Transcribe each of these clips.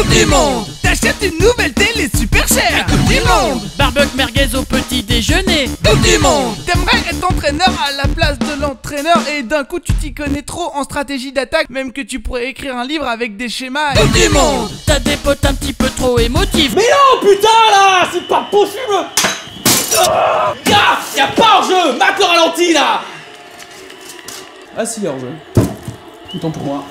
Coupe du monde. T'achètes une nouvelle télé super chère. Coupe du monde. Barbecue merguez au petit déjeuner. Coupe du monde. T'aimerais être entraîneur à la place de l'entraîneur et d'un coup tu t'y connais trop en stratégie d'attaque, même que tu pourrais écrire un livre avec des schémas. Coupe du monde. T'as des potes un petit peu trop émotifs. Mais non, putain là, c'est pas possible. Gars, y'a pas hors-jeu, mate le ralenti là. Ah si, hors-jeu. Autant pour moi.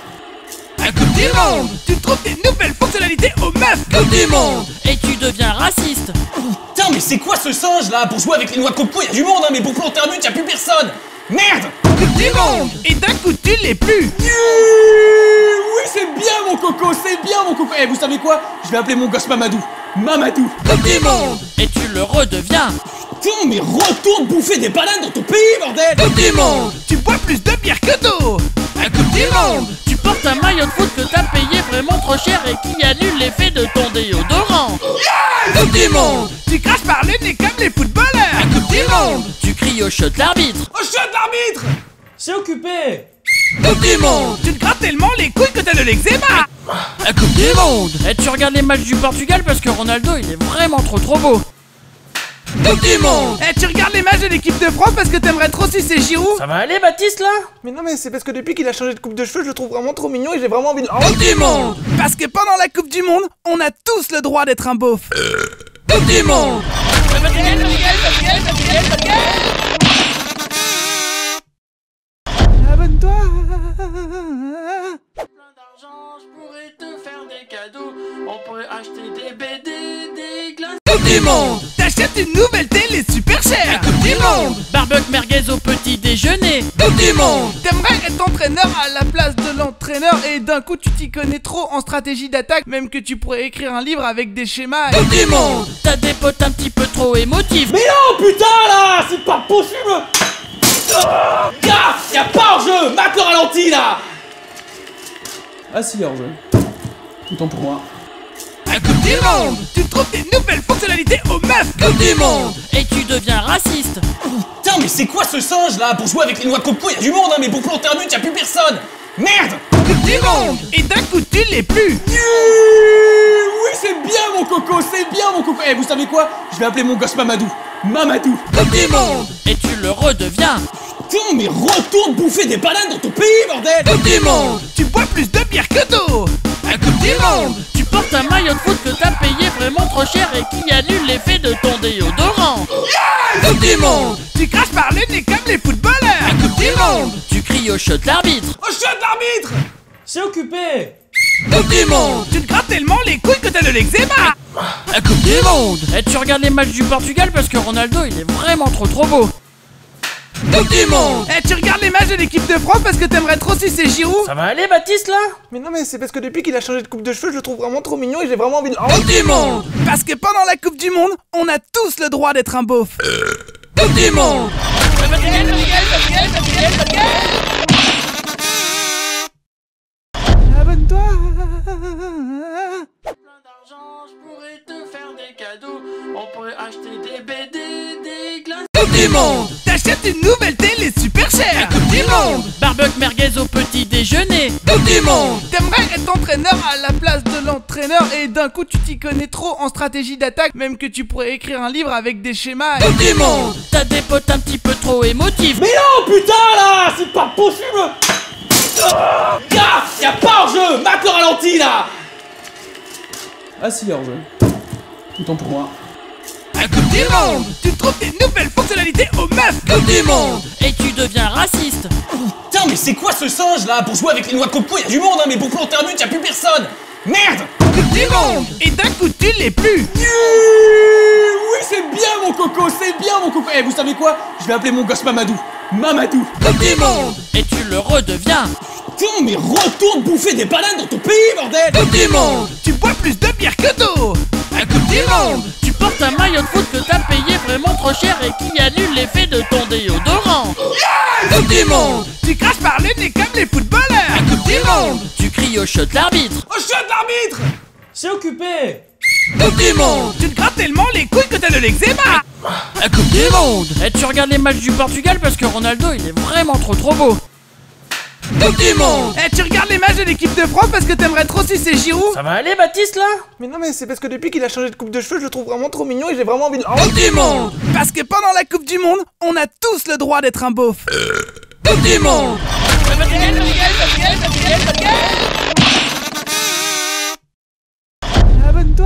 À Coupe du monde, tu trouves des nouvelles fonctionnalités aux meufs. Coupe du monde. Et tu deviens raciste. Putain, mais c'est quoi ce singe là? Pour jouer avec les noix de coco, y'a du monde, hein, mais pour planter un but, y'a plus personne. Merde. Coupe du monde. Et d'un coup tu l'es plus. Oui, c'est bien mon coco, c'est bien mon coco. Eh, vous savez quoi? Je vais appeler mon gosse Mamadou. Mamadou. Coupe du monde. Et tu le redeviens. Putain, mais retourne bouffer des bananes dans ton pays, bordel. Coupe du monde. Tu bois plus de bière que d'eau. À Coupe du monde. Tu portes un maillot de foot que t'as payé vraiment trop cher et qui annule l'effet de ton déodorant. Coupe du monde. Tu craches par le nez comme les footballeurs. À Coupe du monde. Tu cries au shot l'arbitre. Oh, shot l'arbitre. C'est occupé. Coupe du monde. Tu te grattes tellement les couilles que t'as de l'eczéma. La Coupe du monde. Et tu regardes les matchs du Portugal parce que Ronaldo il est vraiment trop beau. Coupe du monde. Eh, tu regardes les matchs de l'équipe de France parce que t'aimerais trop sucer Giroud. Ça va aller Baptiste là? Mais non, mais c'est parce que depuis qu'il a changé de coupe de cheveux, je le trouve vraiment trop mignon et j'ai vraiment envie de... Coupe du monde. Parce que pendant la Coupe du monde, on a tous le droit d'être un beauf. Coupe du monde. Abonne-toi. Plein d'argent, je pourrais te faire des cadeaux. On pourrait acheter des BD, des glaces. Coupe du monde. T'achètes une nouvelle télé super chère. Coupe du monde. Barbecue merguez au petit déjeuner. Coupe du monde. T'aimerais être entraîneur à la place de l'entraîneur et d'un coup tu t'y connais trop en stratégie d'attaque, même que tu pourrais écrire un livre avec des schémas. Coupe du monde. T'as des potes un petit peu trop émotifs. Mais non, putain là, c'est pas possible. Gars, y'a pas hors-jeu, mate le ralenti là. Ah si, hors-jeu. Autant pour moi. À Coupe du monde. Tu trouves des nouvelles fonctionnalités aux meufs. Coupe du monde. Et tu deviens raciste. Putain, mais c'est quoi ce singe là? Pour jouer avec les noix de coco, y'a du monde, hein, mais pour planter un but, y'a plus personne. Merde. Coupe du monde. Et d'un coup tu l'es plus. Oui, c'est bien mon coco, c'est bien mon coco. Eh, vous savez quoi? Je vais appeler mon gosse Mamadou. Mamadou. Coupe du monde. Et tu le redeviens. Putain, mais retourne bouffer des bananes dans ton pays, bordel. Coupe du monde. Tu bois plus de bière que d'eau. À Coupe du monde. Tu portes un maillot de foot que t'as payé vraiment trop cher et qui annule l'effet de ton déodorant. Coupe du monde. Tu craches par le nez comme les footballeurs. À Coupe du monde. Tu cries au shot l'arbitre. Oh, shot l'arbitre. C'est occupé. Coupe du monde. Tu te grattes tellement les couilles que t'as de l'eczéma. La Coupe du monde. Et tu regardes les matchs du Portugal parce que Ronaldo il est vraiment trop beau. Coupe du monde. Eh, tu regardes les matchs de l'équipe de France parce que t'aimerais trop sucer Giroud. Ça va aller Baptiste là? Mais non, mais c'est parce que depuis qu'il a changé de coupe de cheveux, je le trouve vraiment trop mignon et j'ai vraiment envie de... Coupe du monde. Parce que pendant la Coupe du monde, on a tous le droit d'être un beauf. Coupe du monde. Abonne-toi. Plein d'argent, je pourrais te faire des cadeaux. On pourrait acheter des BD, des glaces. Coupe du monde. T'achètes une nouvelle télé super chère. Coupe du monde. Barbecue merguez au petit déjeuner. Coupe du monde. T'aimerais être entraîneur à la place de l'entraîneur et d'un coup tu t'y connais trop en stratégie d'attaque, même que tu pourrais écrire un livre avec des schémas. Coupe du monde. T'as des potes un petit peu trop émotifs. Mais non, putain là, c'est pas possible. Gars, y'a pas hors-jeu, mate le ralenti là. Ah si, hors-jeu. Autant pour moi. À Coupe du monde. Tu trouves des nouvelles fonctionnalités aux meufs. Coupe du monde. Et tu deviens raciste. Putain, mais c'est quoi ce singe là? Pour jouer avec les noix de coco, y'a du monde, hein, mais pour planter un but, y'a plus personne. Merde. Coupe du monde. Et d'un coup tu l'es plus. Oui, c'est bien mon coco, c'est bien mon coco. Eh, vous savez quoi? Je vais appeler mon gosse Mamadou. Mamadou. Coupe du monde. Et tu le redeviens. Putain, mais retourne bouffer des bananes dans ton pays, bordel. Coupe du monde. Tu bois plus de bière que d'eau. À Coupe du monde. Tu portes un maillot de foot que t'as payé vraiment trop cher et qui annule l'effet de ton déodorant. Coupe du monde. Tu craches par le nez comme les footballeurs. À Coupe du monde. Tu cries au shot l'arbitre. Oh, shot l'arbitre. C'est occupé. Coupe du monde. Tu te grattes tellement les couilles que t'as de l'eczéma. La Coupe du monde. Et tu regardes les matchs du Portugal parce que Ronaldo il est vraiment trop beau. Coupe du monde. Tu regardes les matchs de l'équipe de France parce que t'aimerais trop sucer Giroud? Ça va aller, Baptiste, là? Mais non, mais c'est parce que depuis qu'il a changé de coupe de cheveux, je le trouve vraiment trop mignon et j'ai vraiment envie de... Coupe du monde. Parce que pendant la Coupe du Monde, on a tous le droit d'être un beauf. Coupe du monde. Abonne-toi.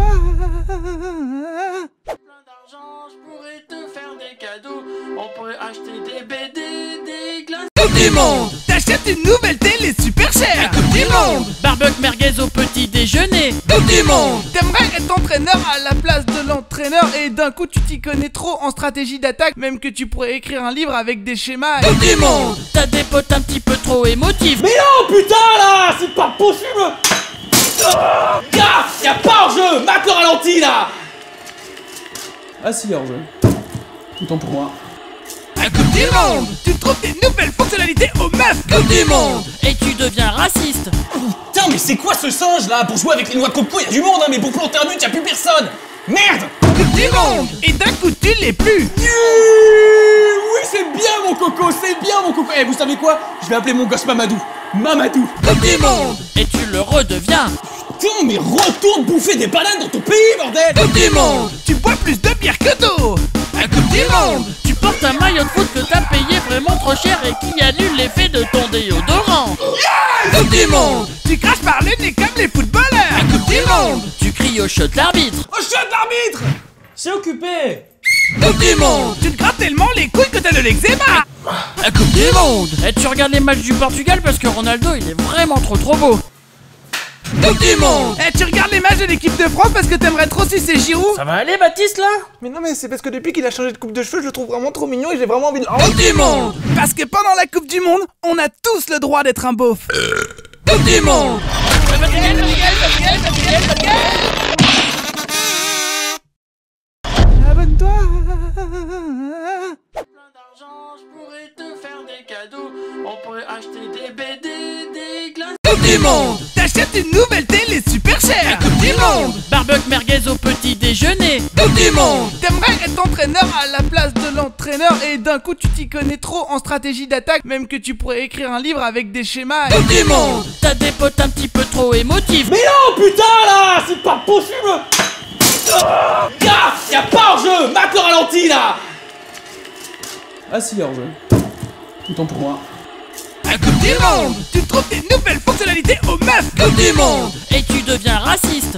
Plein d'argent, je pourrais te faire des cadeaux. On pourrait acheter des BD, des glaces. Coupe du monde. T'achètes une nouvelle télé super chère. Coupe du monde. Barbecue merguez au petit déjeuner. Coupe du monde. T'aimerais être entraîneur à la place de l'entraîneur et d'un coup tu t'y connais trop en stratégie d'attaque, même que tu pourrais écrire un livre avec des schémas. Coupe du monde. T'as des potes un petit peu trop émotifs. Mais non, putain, là, c'est pas possible. Gars, y'a pas hors-jeu, mate le ralenti, là. Ah si, hors-jeu. Autant pour moi. Coupe du monde. Tu trouves des nouvelles fonctionnalités aux meufs. Coupe du monde. Et tu deviens raciste. Putain, mais c'est quoi ce singe, là? Pour jouer avec les noix de coco, y'a du monde, hein, mais pour planter un but, y'a plus personne. Merde. Coupe du monde. Et d'un coup tu l'es plus. Oui, c'est bien, mon coco, c'est bien, mon coco. Eh, vous savez quoi? Je vais appeler mon gosse Mamadou. Mamadou. Coupe du monde. Et tu le redeviens. Putain, mais retourne bouffer des bananes dans ton pays, bordel. Coupe du monde. Tu bois plus de bière que d'eau. Coupe du monde. Tu portes un maillot de foot que t'as payé vraiment trop cher et qui annule l'effet de ton déodorant. Coupe du monde. Tu craches par le nez comme les footballeurs. Coupe du monde. Tu cries au shot l'arbitre. Oh, chut, l'arbitre. C'est occupé. Coupe du monde. Tu te grattes tellement les couilles que t'as de l'eczéma. Coupe du monde. Et tu regardes les matchs du Portugal parce que Ronaldo il est vraiment trop beau. Coupe du monde. Tu regardes les matchs de l'équipe de France parce que t'aimerais trop sucer Giroud? Ça va aller, Baptiste, là? Mais non, mais c'est parce que depuis qu'il a changé de coupe de cheveux, je le trouve vraiment trop mignon et j'ai vraiment envie de... Coupe du monde. Parce que pendant la Coupe du Monde, on a tous le droit d'être un beauf. Coupe du monde. Abonne-toi. Plein d'argent, je pourrais te faire des cadeaux. On pourrait acheter des BD, des glaces. Coupe du monde. T'achètes une nouvelle télé super chère. Coupe du monde. Barbecue merguez au petit déjeuner. Coupe du monde. T'aimerais être entraîneur à la place de l'entraîneur et d'un coup tu t'y connais trop en stratégie d'attaque, même que tu pourrais écrire un livre avec des schémas. Coupe du monde. T'as des potes un petit peu trop émotifs. Mais non, putain, là, c'est pas possible. Gars, y'a pas hors-jeu, mate le ralenti, là. Ah si, hors-jeu. Autant pour moi. Coupe du monde. Tu trouves des nouvelles fonctionnalités aux meufs. Coupe du monde. Et tu deviens raciste.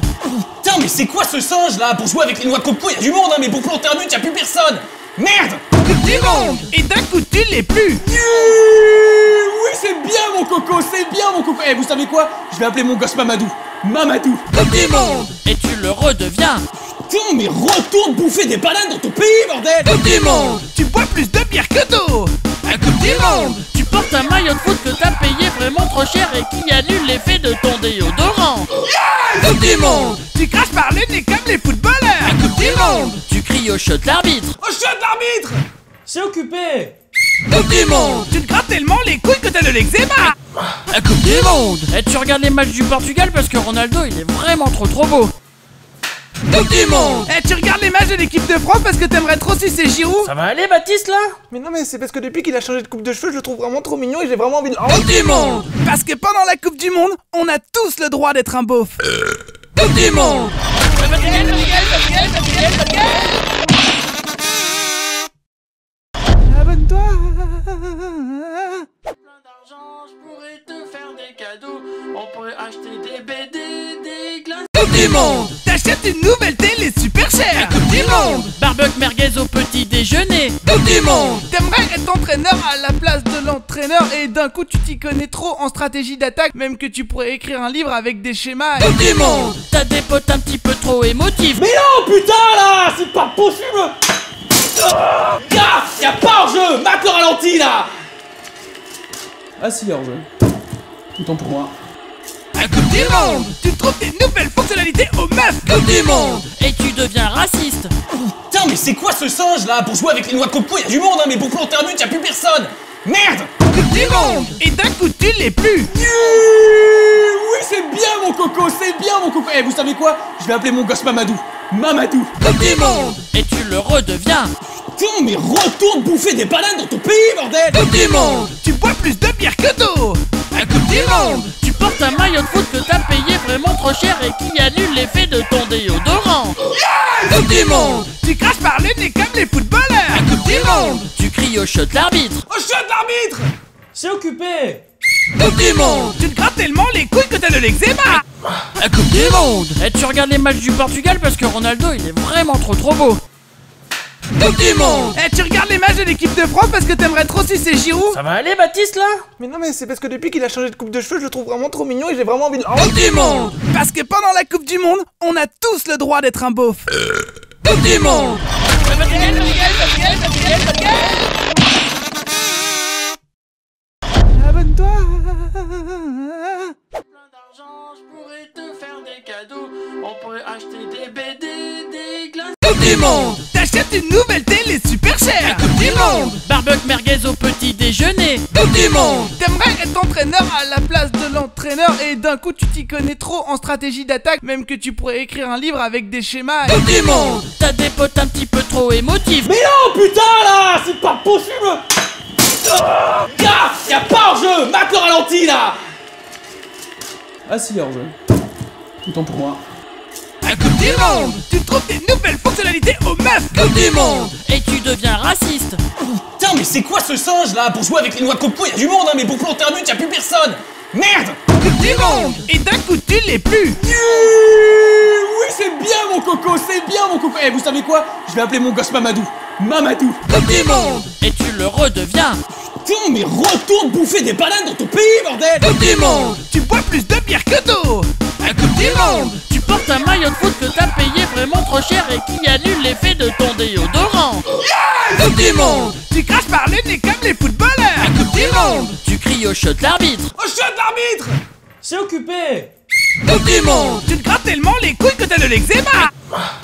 Putain, mais c'est quoi ce singe, là? Pour jouer avec les noix de coco, y'a du monde, hein, mais pour planter un but, y'a plus personne. Merde. Coupe du monde. Et d'un coup tu l'es plus. Oui, c'est bien, mon coco, c'est bien, mon coco. Eh, vous savez quoi? Je vais appeler mon gosse Mamadou. Mamadou. Coupe du monde. Et tu le redeviens. Putain, mais retourne bouffer des bananes dans ton pays, bordel. Coupe du monde. Tu bois plus de bière que d'eau. Coupe du monde. Tu portes un maillot de foot que t'as payé vraiment trop cher et qui annule l'effet de ton déodorant. Coupe du monde. Tu craches par le nez comme les footballeurs. Coupe du monde. Tu cries au shot l'arbitre. Oh, chut, l'arbitre. C'est occupé. Coupe du monde. Tu te grattes tellement les couilles que t'as de l'eczéma. Coupe du monde. Et tu regardes les matchs du Portugal parce que Ronaldo il est vraiment trop beau. Coupe du monde. Tu regardes les matchs de l'équipe de France parce que t'aimerais trop sucer Giroud? Ça va aller, Baptiste, là? Mais non, mais c'est parce que depuis qu'il a changé de coupe de cheveux, je le trouve vraiment trop mignon et j'ai vraiment envie de... Coupe du monde. Parce que pendant la Coupe du Monde, on a tous le droit d'être un beauf. Coupe du monde. Abonne-toi. Plein d'argent, je pourrais te faire des cadeaux. On pourrait acheter des BD, des glaces. Coupe du monde. T'achètes une nouvelle télé super chère. Coupe du monde. Barbecue merguez au petit déjeuner. Coupe du monde. T'aimerais être entraîneur à la place de l'entraîneur et d'un coup tu t'y connais trop en stratégie d'attaque, même que tu pourrais écrire un livre avec des schémas. Coupe du monde. T'as des potes un petit peu trop émotifs. Mais non, putain, là, c'est pas possible. Gars, y'a pas hors-jeu, mate le ralenti, là. Ah si, hors-jeu. Autant pour moi. Coupe du monde. Tu trouves des nouvelles fonctionnalités aux meufs. Coupe du monde. Et tu deviens raciste. Putain, mais c'est quoi ce singe, là? Pour jouer avec les noix de coco, y'a du monde, hein, mais pour planter un but, y'a plus personne. Merde. Coupe du monde. Et d'un coup tu l'es plus. Oui, c'est bien, mon coco, c'est bien, mon coco. Eh, vous savez quoi? Je vais appeler mon gosse Mamadou. Mamadou. Coupe du monde. Et tu le redeviens. Putain, mais retourne bouffer des bananes dans ton pays, bordel. Coupe du monde. Tu bois plus de bière que d'eau. La Coupe du Monde. Tu portes un maillot de foot que t'as payé vraiment trop cher et qui annule l'effet de ton déodorant. La Coupe du Monde. Tu craches par le nez comme les footballeurs. La Coupe du Monde. Tu cries au shot l'arbitre. Oh, shot l'arbitre! C'est occupé! Coupe du Monde. Tu te grattes tellement les couilles que t'as de l'eczéma. La Coupe du Monde. Et tu regardes les matchs du Portugal parce que Ronaldo il est vraiment trop beau. Coupe du Monde. Eh, tu regardes les matchs de l'équipe de France parce que t'aimerais trop sucer Giroud. Ça va aller, Baptiste, là? Mais non, mais c'est parce que depuis qu'il a changé de coupe de cheveux, je le trouve vraiment trop mignon et j'ai vraiment envie de... Coupe du Monde. Parce que pendant la Coupe du Monde, on a tous le droit d'être un beauf. Coupe du Monde. Abonne-toi. Plein d'argent, je pourrais te faire des cadeaux. On pourrait acheter des BD, des glaces. Coupe du Monde. T'achètes une nouvelle télé super chère. Coupe du Monde. Barbecue merguez au petit déjeuner. Coupe du Monde. T'aimerais être entraîneur à la place de l'entraîneur et d'un coup tu t'y connais trop en stratégie d'attaque, même que tu pourrais écrire un livre avec des schémas. Coupe du Monde. T'as des potes un petit peu trop émotifs. Mais non, putain, là! C'est pas possible! Gars, y'a pas hors-jeu! Mate le ralenti, là! Ah si, hors-jeu. Autant pour moi. La Coupe du Monde. Tu trouves des nouvelles fonctionnalités aux meufs. Coupe du Monde. Et tu deviens raciste. Putain, mais c'est quoi ce singe, là? Pour jouer avec les noix de coco, y'a du monde, hein, mais pour planter un but, y'a plus personne! Merde! Coupe du Monde. Et d'un coup tu l'es plus. Oui, c'est bien, mon coco, c'est bien, mon coco! Eh, vous savez quoi? Je vais appeler mon gosse Mamadou. Mamadou! Coupe du Monde. Et tu le redeviens. Putain, mais retourne bouffer des bananes dans ton pays, bordel! Coupe du Monde. Tu bois plus de bière que d'eau. La Coupe du Monde. Tu portes un maillot de foot que t'as payé vraiment trop cher et qui annule l'effet de ton déodorant. Coupe du Monde. Tu craches par le nez comme les footballeurs. La Coupe du Monde. Tu cries au shot l'arbitre. Oh, shot l'arbitre! C'est occupé! Coupe du Monde. Tu te grattes tellement les couilles que t'as de l'eczéma.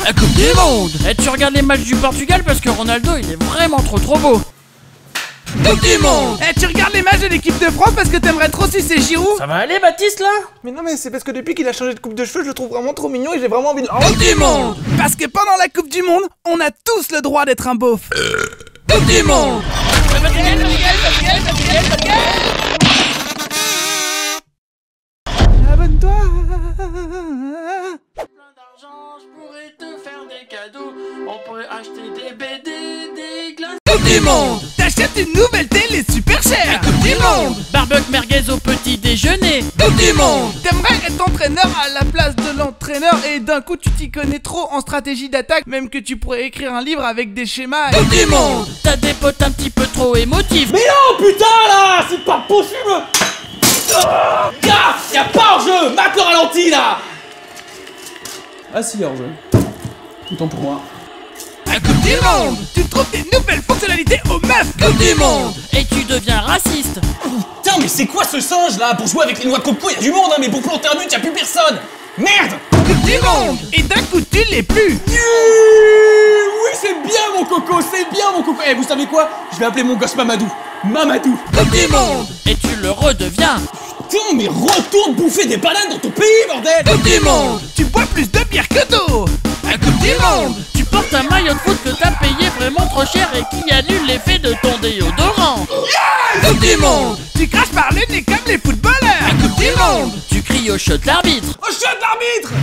La Coupe du Monde. Et tu regardes les matchs du Portugal parce que Ronaldo il est vraiment trop beau. Coupe du Monde. Eh, tu regardes les matchs de l'équipe de France parce que t'aimerais trop sucer Giroud. Ça va aller, Baptiste, là? Mais non, mais c'est parce que depuis qu'il a changé de coupe de cheveux, je le trouve vraiment trop mignon et j'ai vraiment envie de... Coupe du Monde. Parce que pendant la Coupe du Monde, on a tous le droit d'être un beauf. Coupe du Monde. Abonne-toi. Plein d'argent, je pourrais te faire des cadeaux. On pourrait acheter des BD, des glaces. Coupe du Monde. T'achètes une nouvelle télé super chère. Coupe du Monde. Barbecue merguez au petit déjeuner. Coupe du Monde. T'aimerais être entraîneur à la place de l'entraîneur et d'un coup tu t'y connais trop en stratégie d'attaque, même que tu pourrais écrire un livre avec des schémas. Coupe du Monde. T'as des potes un petit peu trop émotifs. Mais non, putain, là! C'est pas possible! Gars, y'a pas hors-jeu! Mate le ralenti, là! Ah si, hors-jeu. Autant pour moi. La Coupe du Monde. Tu trouves des nouvelles fonctionnalités aux meufs. Coupe du Monde. Et tu deviens raciste. Putain, mais c'est quoi ce singe, là? Pour jouer avec les noix de coco, y'a du monde, hein, mais pour planter un but, y'a plus personne! Merde! Coupe du Monde. Et d'un coup tu l'es plus. Oui, c'est bien, mon coco, c'est bien, mon coco! Eh, vous savez quoi? Je vais appeler mon gosse Mamadou. Mamadou! Coupe du Monde. Et tu le redeviens. Putain, mais retourne bouffer des bananes dans ton pays, bordel! Coupe du Monde. Tu bois plus de bière que d'eau. La Coupe du Monde. Tu portes un maillot de foot que t'as payé vraiment trop cher et qui annule l'effet de ton déodorant. Coupe du Monde. Tu craches par le nez comme les footballeurs. La Coupe du Monde. Tu cries au shot l'arbitre. Oh, shot l'arbitre!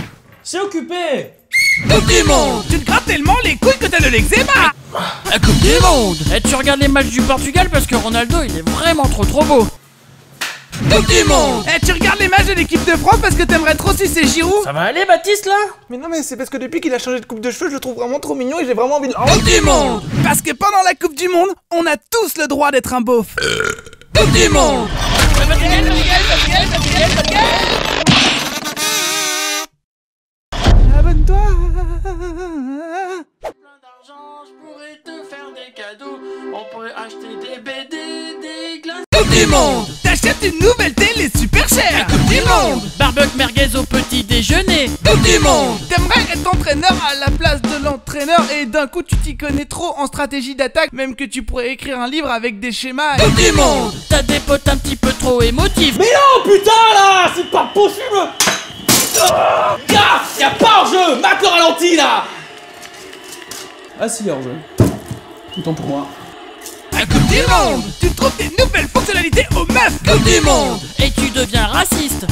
C'est occupé! Coupe du Monde. Tu te grattes tellement les couilles que t'as de l'eczéma. La Coupe du Monde. Et tu regardes les matchs du Portugal parce que Ronaldo il est vraiment trop beau. Coupe du Monde. Eh, tu regardes les matchs de l'équipe de France parce que t'aimerais trop sucer Giroud. Ça va aller, Baptiste, là? Mais non, mais c'est parce que depuis qu'il a changé de coupe de cheveux, je le trouve vraiment trop mignon et j'ai vraiment envie de... Coupe du Monde. Parce que pendant la Coupe du Monde, on a tous le droit d'être un beauf. Coupe du Monde. Abonne-toi. Plein d'argent, je pourrais te faire des cadeaux. On pourrait acheter des BD, des glaces. Coupe du Monde. T'achètes une nouvelle télé super chère. Coupe du Monde. Barbecue merguez au petit déjeuner. Coupe du Monde. T'aimerais être entraîneur à la place de l'entraîneur et d'un coup tu t'y connais trop en stratégie d'attaque, même que tu pourrais écrire un livre avec des schémas. Coupe du Monde. T'as des potes un petit peu trop émotifs. Mais non, putain, là! C'est pas possible! Gars, y'a pas hors-jeu! Mate le ralenti, là! Ah si, hors-jeu. Autant pour moi. La La Coupe du Monde. Tu trouves des nouvelles fonctionnalités aux meufs. Coupe du Monde. Et tu deviens raciste.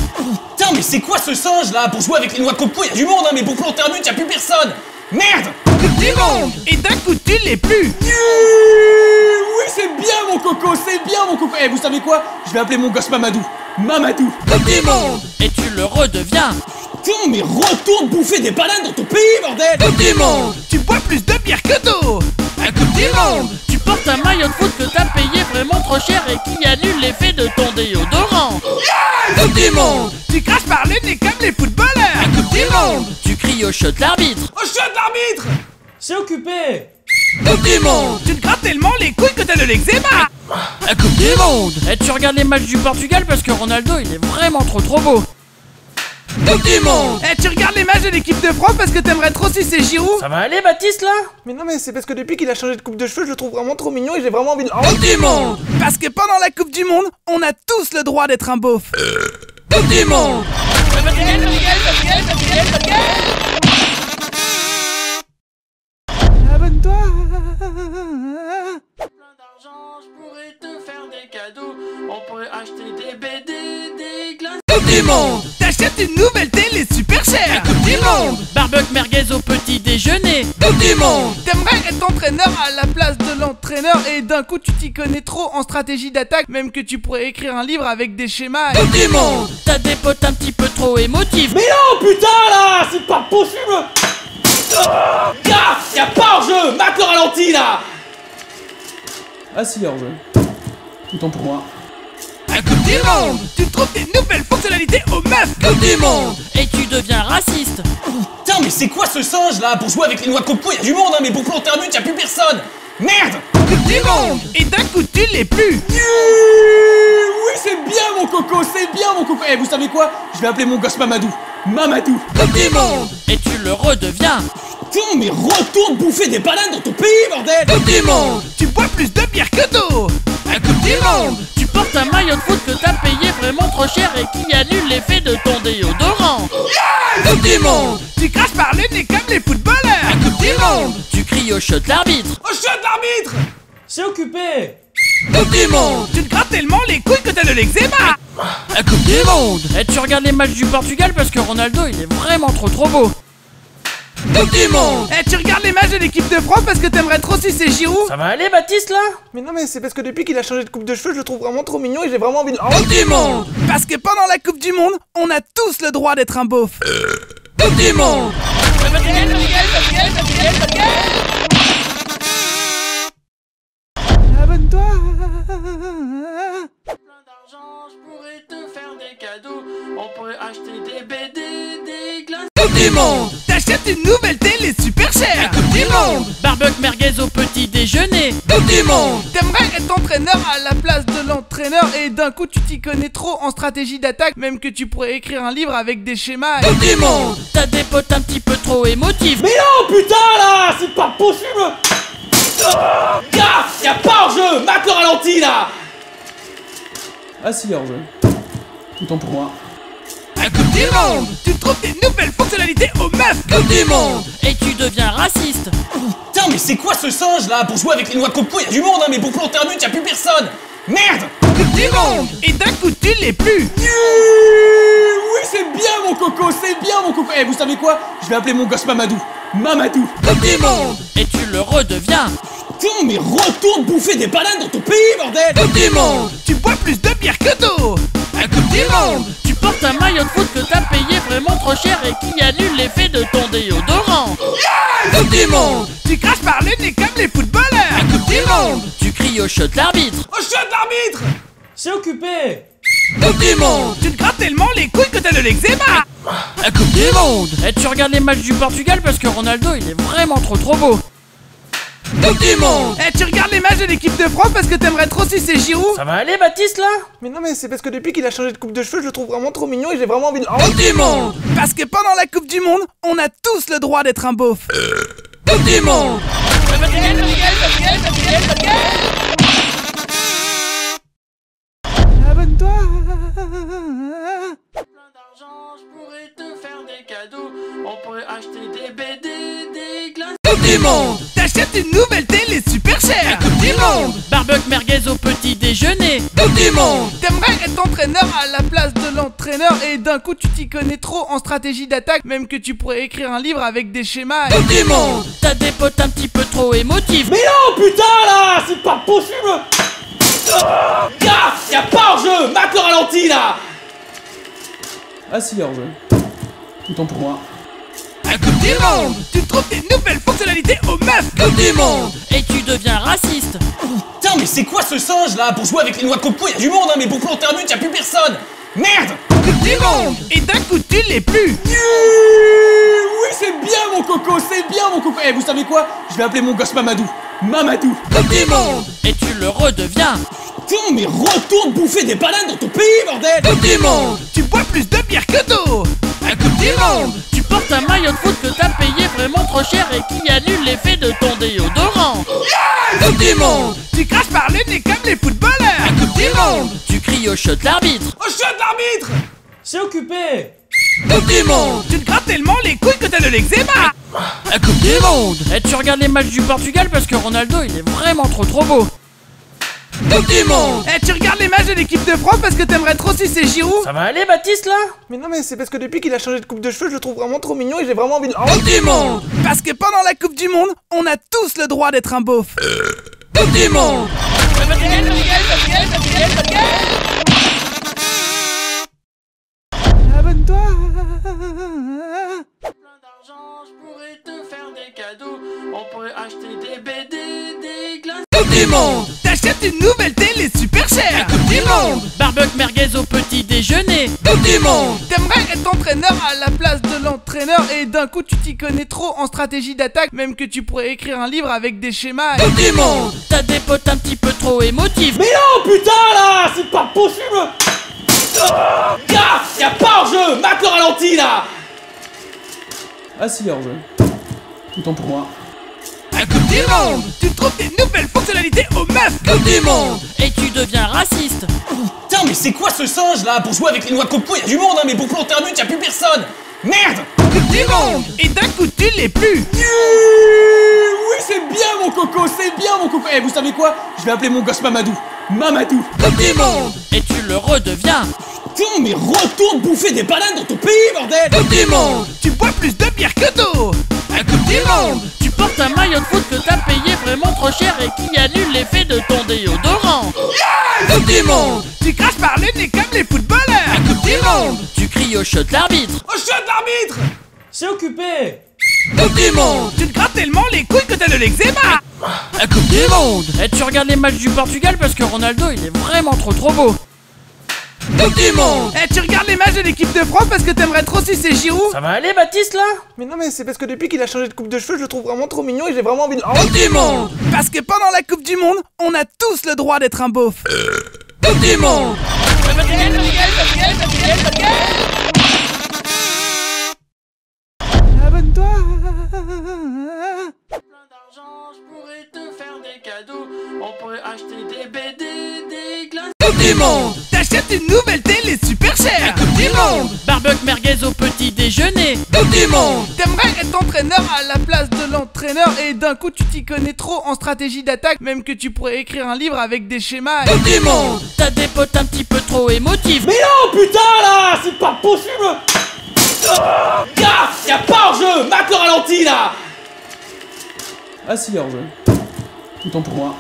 Putain, mais c'est quoi ce singe là? Pour jouer avec les noix de coco, y'a du monde, hein, mais pour planter un but, y'a plus personne. Merde! Coupe du Monde. Et d'un coup tu l'es plus. Oui, c'est bien mon coco, c'est bien mon coco. Eh, vous savez quoi? Je vais appeler mon gosse Mamadou. Mamadou. Coupe du Monde. Et tu le redeviens. Putain, mais retourne bouffer des bananes dans ton pays, bordel! Coupe du Monde. Tu bois plus de bière que d'eau. La Coupe du Monde. Tu portes un maillot de foot que t'as payé vraiment trop cher et qui annule l'effet de ton déodorant. Coupe du Monde. Tu craches par le nez comme les footballeurs. La Coupe du Monde. Tu cries au shot l'arbitre. Oh, chut l'arbitre! C'est occupé. Coupe du Monde. Tu te grattes tellement les couilles que t'as de l'eczéma. La Coupe du Monde. Et tu regardes les matchs du Portugal parce que Ronaldo il est vraiment trop beau. Coupe du Monde. Eh, tu regardes les matchs de l'équipe de France parce que t'aimerais trop sucer Giroud. Ça va aller, Baptiste, là? Mais non, mais c'est parce que depuis qu'il a changé de coupe de cheveux, je le trouve vraiment trop mignon et j'ai vraiment envie de... Coupe du Monde. Parce que pendant la Coupe du Monde, on a tous le droit d'être un beauf. Coupe du Monde. Abonne-toi. Plein d'argent, je pourrais te faire des cadeaux. On pourrait acheter des BD, des glaces. Coupe du Monde. T'achètes une nouvelle télé super chère. Coupe du Monde. Barbecue merguez au petit déjeuner. Coupe du Monde. T'aimerais être entraîneur à la place de l'entraîneur et d'un coup tu t'y connais trop en stratégie d'attaque, même que tu pourrais écrire un livre avec des schémas. Coupe du Monde. T'as des potes un petit peu trop émotifs. Mais non, putain là! C'est pas possible! Gars! Y'a pas hors-jeu! Mate le ralenti là! Ah si, hors-jeu. Autant pour moi. La Coupe du Monde. Tu trouves des nouvelles fonctionnalités aux meufs. Coupe du Monde. Et tu deviens raciste. Putain, mais c'est quoi ce singe là? Pour jouer avec les noix de coco, y'a du monde, hein, mais pour planter un but, y'a plus personne. Merde! Coupe du Monde. Et d'un coup tu l'es plus. Oui, c'est bien mon coco, c'est bien mon coco. Eh, vous savez quoi? Je vais appeler mon gosse Mamadou. Mamadou. Coupe du Monde. Et tu le redeviens. Putain, mais retourne bouffer des bananes dans ton pays, bordel! Coupe du Monde. Tu bois plus de bière que d'eau. La Coupe du Monde. Tu portes un maillot de foot que t'as payé vraiment trop cher et qui annule l'effet de ton déodorant. Coupe du Monde. Tu craches par le nez comme les footballeurs. La Coupe du Monde. Tu cries au shot l'arbitre. Oh, chut l'arbitre! C'est occupé. Coupe du Monde. Tu te grattes tellement les couilles que t'as de l'eczéma. La Coupe du Monde. Et tu regardes les matchs du Portugal parce que Ronaldo il est vraiment trop beau. Coupe du Monde. Eh, tu regardes les matchs de l'équipe de France parce que t'aimerais trop sucer Giroud. Ça va aller, Baptiste, là? Mais non, mais c'est parce que depuis qu'il a changé de coupe de cheveux, je le trouve vraiment trop mignon et j'ai vraiment envie de... Coupe du Monde. Parce que pendant la Coupe du Monde, on a tous le droit d'être un beauf. Coupe du Monde. Abonne-toi. Plein d'argent, je pourrais te faire des cadeaux. On pourrait acheter des BD, des glaces. Coupe du Monde. T'achètes une nouvelle télé super chère. Coupe du Monde. Barbecue merguez au petit déjeuner. Coupe du Monde. T'aimerais être entraîneur à la place de l'entraîneur et d'un coup tu t'y connais trop en stratégie d'attaque, même que tu pourrais écrire un livre avec des schémas. Coupe du Monde. T'as des potes un petit peu trop émotifs. Mais non, putain là! C'est pas possible! Gars! Y'a pas hors-jeu! Mate le ralenti là! Ah si, hors-jeu. Autant pour moi. La Coupe du Monde. Tu trouves des nouvelles fonctionnalités aux meufs. Coupe du Monde. Et tu deviens raciste. Putain, mais c'est quoi ce singe là? Pour jouer avec les noix de coco, y'a du monde, hein, mais pour planter un but, y'a plus personne. Merde! Coupe du Monde. Et d'un coup tu l'es plus. Oui, c'est bien mon coco, c'est bien mon coco. Eh, vous savez quoi? Je vais appeler mon gosse Mamadou. Mamadou. Coupe du Monde. Et tu le redeviens. Putain, mais retourne bouffer des bananes dans ton pays, bordel! Coupe du Monde. Tu bois plus de bière que d'eau. La Coupe du Monde. Tu portes un maillot de foot que t'as payé vraiment trop cher et qui annule l'effet de ton déodorant. Coupe du Monde. Tu craches par le nez comme les footballeurs. La Coupe du Monde. Tu cries au shot l'arbitre. Oh, chut l'arbitre! C'est occupé. Coupe du Monde. Tu te grattes tellement les couilles que t'as de l'eczéma. La Coupe du Monde. Et tu regardes les matchs du Portugal parce que Ronaldo il est vraiment trop beau. Coupe du Monde. Eh, tu regardes les matchs de l'équipe de France parce que t'aimerais trop sucer Giroud. Ça va aller, Baptiste, là? Mais non, mais c'est parce que depuis qu'il a changé de coupe de cheveux, je le trouve vraiment trop mignon et j'ai vraiment envie de... Coupe du Monde. Parce que pendant la Coupe du Monde, on a tous le droit d'être un beauf. Coupe du Monde. Abonne-toi. Plein d'argent, je pourrais te faire des cadeaux. On pourrait acheter des BD, des glaces. Coupe du Monde. T'achètes une nouvelle télé super chère. Coupe du Monde. Barbecue merguez au petit déjeuner. Coupe du monde. T'aimerais être entraîneur à la place de l'entraîneur et d'un coup tu t'y connais trop en stratégie d'attaque, même que tu pourrais écrire un livre avec des schémas. Coupe du monde. T'as des potes un petit peu trop émotifs. Mais non, putain là, c'est pas possible. Gars, y'a pas hors-jeu, mate le ralenti là. Ah si, hors-jeu. Autant pour moi. À Coupe du monde. Tu trouves des nouvelles fonctionnalités aux meufs. Coupe du monde. Et tu deviens raciste. Putain, mais c'est quoi ce singe là? Pour jouer avec les noix de coco, y'a du monde, hein, mais pour planter un but, y'a plus personne. Merde. Coupe du monde. Et d'un coup tu l'es plus. Oui, c'est bien mon coco, c'est bien mon coco. Eh, vous savez quoi? Je vais appeler mon gosse Mamadou. Mamadou. Coupe du monde. Et tu le redeviens. Putain, mais retourne bouffer des bananes dans ton pays, bordel. Coupe du monde. Tu bois plus de bière que d'eau. À Coupe du monde. Tu portes un maillot de foot que t'as payé vraiment trop cher et qui annule l'effet de ton déodorant. Coupe du monde. Tu craches par le nez comme les footballeurs. À Coupe du monde. Tu cries au shot l'arbitre. Oh, chut, l'arbitre. C'est occupé. Coupe du monde. Tu te grattes tellement les couilles que t'as de l'eczéma. La Coupe du monde. Et tu regardes les matchs du Portugal parce que Ronaldo il est vraiment trop beau. Coupe du monde. Eh, tu regardes les matchs de l'équipe de France parce que t'aimerais trop sucer Giroud. Ça va aller Baptiste là? Mais non, mais c'est parce que depuis qu'il a changé de coupe de cheveux, je le trouve vraiment trop mignon et j'ai vraiment envie de... Coupe du monde. Parce que pendant la Coupe du monde, on a tous le droit d'être un beauf. Coupe du monde. Abonne-toi. Plein d'argent, je pourrais te faire des cadeaux. On pourrait acheter des BD, des glaces. Coupe du monde. T'achètes une nouvelle télé super chère. Coupe du monde. Barbecue merguez au petit déjeuner. Coupe du monde. T'aimerais être entraîneur à la place de l'entraîneur et d'un coup tu t'y connais trop en stratégie d'attaque, même que tu pourrais écrire un livre avec des schémas. Coupe du monde. T'as des potes un petit peu trop émotifs. Mais non, putain là, c'est pas possible. Gars, y'a pas hors-jeu, mate le ralenti là. Ah si, hors-jeu. Autant pour moi. À Coupe du monde. Tu trouves des nouvelles fonctionnalités aux meufs. Coupe du monde. Et tu deviens raciste. Putain, mais c'est quoi ce singe là? Pour jouer avec les noix de coco, y'a du monde, hein, mais pour planter un but, y'a plus personne. Merde. Coupe du monde. Et d'un coup tu l'es plus. Oui, c'est bien mon coco, c'est bien mon coco. Eh, vous savez quoi? Je vais appeler mon gosse Mamadou. Mamadou. Coupe du monde. Et tu le redeviens. Putain, mais retourne bouffer des bananes dans ton pays, bordel. Coupe du monde. Tu bois plus de bière que d'eau. À Coupe du monde. Tu portes un maillot de foot que t'as payé vraiment trop cher et qui annule l'effet de ton déodorant. Coupe du monde. Tu craches par le nez comme les footballeurs. À Coupe du monde. Tu cries au shot l'arbitre. Oh, chut, l'arbitre. C'est occupé. Coupe du monde. Tu te grattes tellement les couilles que t'as de l'eczéma. La Coupe du monde. Et tu regardes les matchs du Portugal parce que Ronaldo il est vraiment trop beau. Coupe du monde. Eh, tu regardes les matchs de l'équipe de France parce que t'aimerais trop sucer Giroud. Ça va aller Baptiste là? Mais non, mais c'est parce que depuis qu'il a changé de coupe de cheveux, je le trouve vraiment trop mignon et j'ai vraiment envie de... Coupe du monde. Parce que pendant la Coupe du monde, on a tous le droit d'être un beauf. Coupe du monde. Abonne-toi. Plein d'argent, je pourrais te faire des cadeaux. On pourrait acheter des BD, des glaces. Coupe du monde. T'achètes une nouvelle télé super chère. Coupe du monde. Barbecue merguez au petit déjeuner. Coupe du monde. T'aimerais être entraîneur à la place de l'entraîneur et d'un coup tu t'y connais trop en stratégie d'attaque, même que tu pourrais écrire un livre avec des schémas. Coupe du monde. T'as des potes un petit peu trop émotifs. Mais non, putain là, c'est pas possible. Gars, y'a pas hors-jeu, mate le ralenti là. Ah si, hors-jeu. Autant pour moi.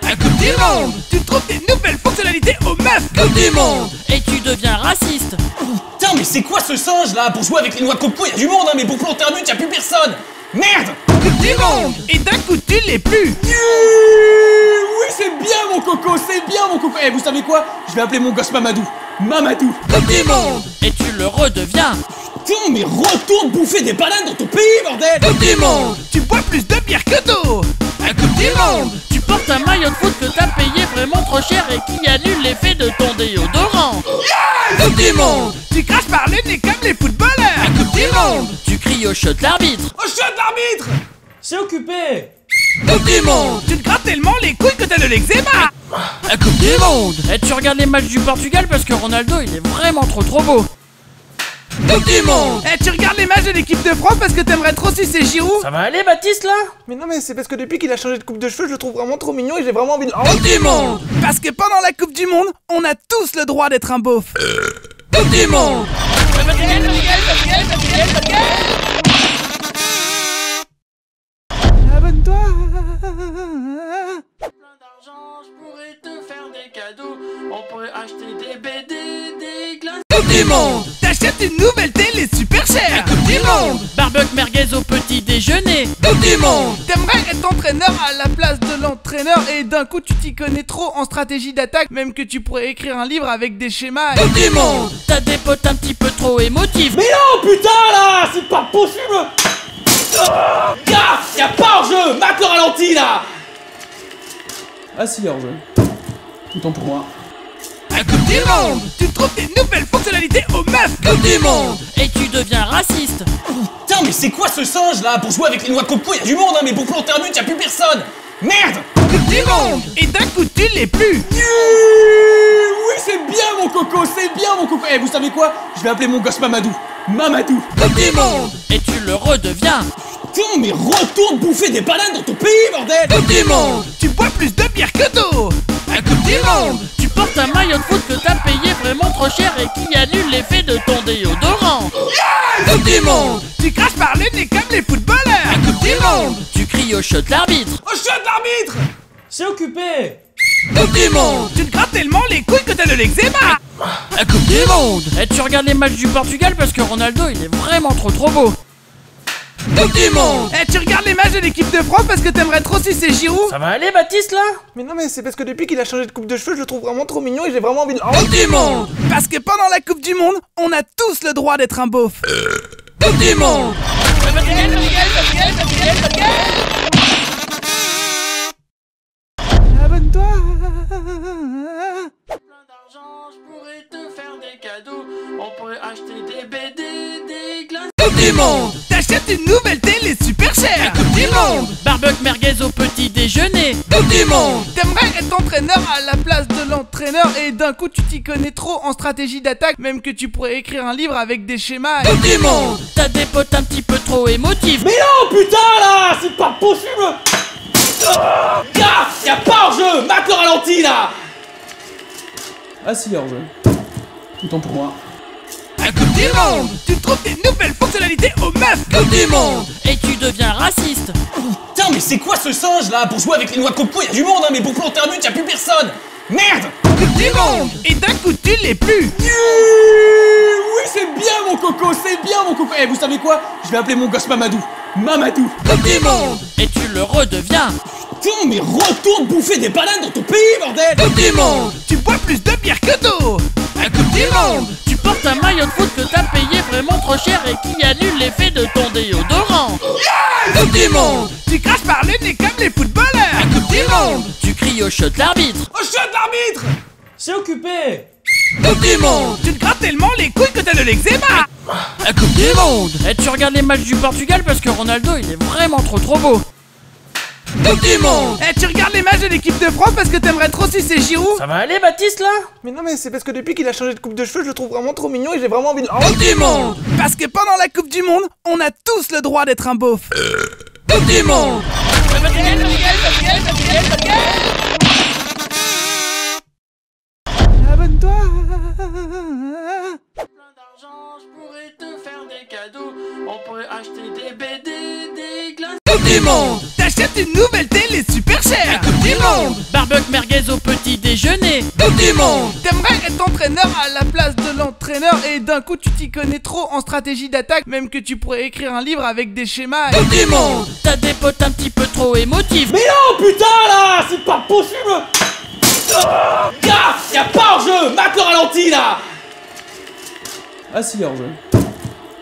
À Coupe du monde. Tu trouves des nouvelles fonctionnalités aux meufs. Coupe du monde. Et tu deviens raciste. Putain, mais c'est quoi ce singe là? Pour jouer avec les noix de coco, y'a du monde, hein, mais pour planter un but, y'a plus personne. Merde. Coupe du monde. Et d'un coup tu l'es plus. Oui, c'est bien mon coco, c'est bien mon coco. Eh, vous savez quoi? Je vais appeler mon gosse Mamadou. Mamadou. Coupe du monde. Et tu le redeviens. Putain, mais retourne bouffer des bananes dans ton pays, bordel. Coupe du monde. Tu bois plus de bière que d'eau. À Coupe du monde. Tu portes un maillot de foot que t'as payé vraiment trop cher et qui annule l'effet de ton déodorant. Coupe du monde. Tu craches par le nez comme les footballeurs. À Coupe du monde. Tu cries au shot l'arbitre. Oh, chut, l'arbitre. C'est occupé. Coupe du monde. Tu te grattes tellement les couilles que t'as de l'eczéma. La Coupe du monde. Et tu regardes les matchs du Portugal parce que Ronaldo il est vraiment trop beau. Coupe du monde. Eh, tu regardes les matchs de l'équipe de France parce que t'aimerais trop sucer Giroud? Ça va aller, Baptiste, là? Mais non mais c'est parce que depuis qu'il a changé de coupe de cheveux, je le trouve vraiment trop mignon et j'ai vraiment envie de... Coupe du monde. Parce que pendant la Coupe du Monde, on a tous le droit d'être un beauf. Coupe du monde. Abonne-toi. Plein d'argent, je pourrais te faire des cadeaux. On pourrait acheter des BD, des glaces. Coupe du monde. T'achètes une nouvelle télé super chère. Coupe du monde. Barbecue merguez au petit déjeuner. Coupe du monde. T'aimerais être entraîneur à la place de l'entraîneur et d'un coup tu t'y connais trop en stratégie d'attaque, même que tu pourrais écrire un livre avec des schémas. Coupe du monde. T'as des potes un petit peu trop émotifs. Mais non, putain, là, c'est pas possible. Gars, y'a pas hors-jeu, mate le ralenti, là. Ah si, hors-jeu. Autant pour moi. À Coupe du monde. Tu trouves des nouvelles fonctionnalités aux meufs. Coupe du monde. Et tu deviens raciste. Putain, mais c'est quoi ce singe, là? Pour jouer avec les noix de coco, y'a du monde, hein, mais pour planter un but, y'a plus personne. Merde. Coupe du monde. Et d'un coup tu l'es plus. Oui, c'est bien, mon coco, c'est bien, mon coco. Eh, vous savez quoi? Je vais appeler mon gosse Mamadou. Mamadou. Coupe du monde. Et tu le redeviens. Putain, mais retourne bouffer des bananes dans ton pays, bordel. Coupe du monde. Tu bois plus de bière que d'eau. À Coupe du monde. Tu portes un maillot de foot que t'as payé vraiment trop cher et qui annule l'effet de ton déodorant. Coupe du monde. Tu craches par le nez comme les footballeurs. À Coupe du monde. Tu cries au shot l'arbitre. Oh, chut, l'arbitre. C'est occupé. Coupe du monde. Tu te grattes tellement les couilles que t'as de l'eczéma. La Coupe du Monde. Et tu regardes les matchs du Portugal parce que Ronaldo il est vraiment trop beau. Coupe du monde. Eh, tu regardes les matchs de l'équipe de France parce que t'aimerais trop sucer Giroud. Ça va aller, Baptiste, là? Mais non mais c'est parce que depuis qu'il a changé de coupe de cheveux, je le trouve vraiment trop mignon et j'ai vraiment envie de... Coupe du monde. Parce que pendant la Coupe du Monde, on a tous le droit d'être un beauf. Coupe du monde. Abonne-toi. Plein d'argent, je pourrais te faire des cadeaux. On pourrait acheter des BD, des glaces. Coupe du monde. T'achètes une nouvelle télé super chère. Coupe du monde. Barbecue merguez au petit déjeuner. Coupe du monde. T'aimerais être entraîneur à la place de l'entraîneur et d'un coup tu t'y connais trop en stratégie d'attaque, même que tu pourrais écrire un livre avec des schémas. Coupe du monde. T'as des potes un petit peu trop émotifs. Mais non, putain, là, c'est pas possible. Gars, y'a pas hors-jeu, mate le ralenti, là. Ah si, hors-jeu. Autant pour moi. À Coupe du monde. Tu trouves des nouvelles fonctionnalités aux meufs. Coupe du monde. Et tu deviens raciste. Putain, mais c'est quoi ce singe, là? Pour jouer avec les noix de coco, y'a du monde, hein, mais pour planter un but, y'a plus personne. Merde. Coupe du monde. Et d'un coup tu l'es plus. Oui, c'est bien, mon coco, c'est bien, mon coco. Eh, vous savez quoi? Je vais appeler mon gosse Mamadou. Mamadou. Coupe du monde. Et tu le redeviens. Putain, mais retourne bouffer des bananes dans ton pays, bordel. Coupe du monde. Tu bois plus de bière que d'eau. À Coupe du monde. Tu portes un maillot de foot que t'as payé vraiment trop cher et qui annule l'effet de ton déodorant. Coupe du monde. Tu craches par le nez comme les footballeurs. À Coupe du monde. Tu cries au shot l'arbitre. Oh, chut, l'arbitre. C'est occupé. Coupe du monde. Tu te grattes tellement les couilles que t'as de l'eczéma. La Coupe du Monde. Et tu regardes les matchs du Portugal parce que Ronaldo il est vraiment trop beau. Coupe du monde. Eh, tu regardes les matchs de l'équipe de France parce que t'aimerais trop sucer Giroud. Ça va aller, Baptiste, là? Mais non mais c'est parce que depuis qu'il a changé de coupe de cheveux, je le trouve vraiment trop mignon et j'ai vraiment envie de... Coupe du monde. Parce que pendant la Coupe du Monde, on a tous le droit d'être un beauf. Coupe du monde. Abonne-toi. Plein d'argent, je pourrais te faire des cadeaux. On pourrait acheter des BD, des glaces. Coupe du monde. T'achètes une nouvelle télé super chère. Coupe du monde. Barbecue merguez au petit déjeuner. Coupe du monde. T'aimerais être entraîneur à la place de l'entraîneur et d'un coup tu t'y connais trop en stratégie d'attaque, même que tu pourrais écrire un livre avec des schémas. Coupe du monde. T'as des potes un petit peu trop émotifs. Mais non, putain, là, c'est pas possible. Gars, y'a pas hors-jeu, mate le ralenti, là. Ah si, hors-jeu.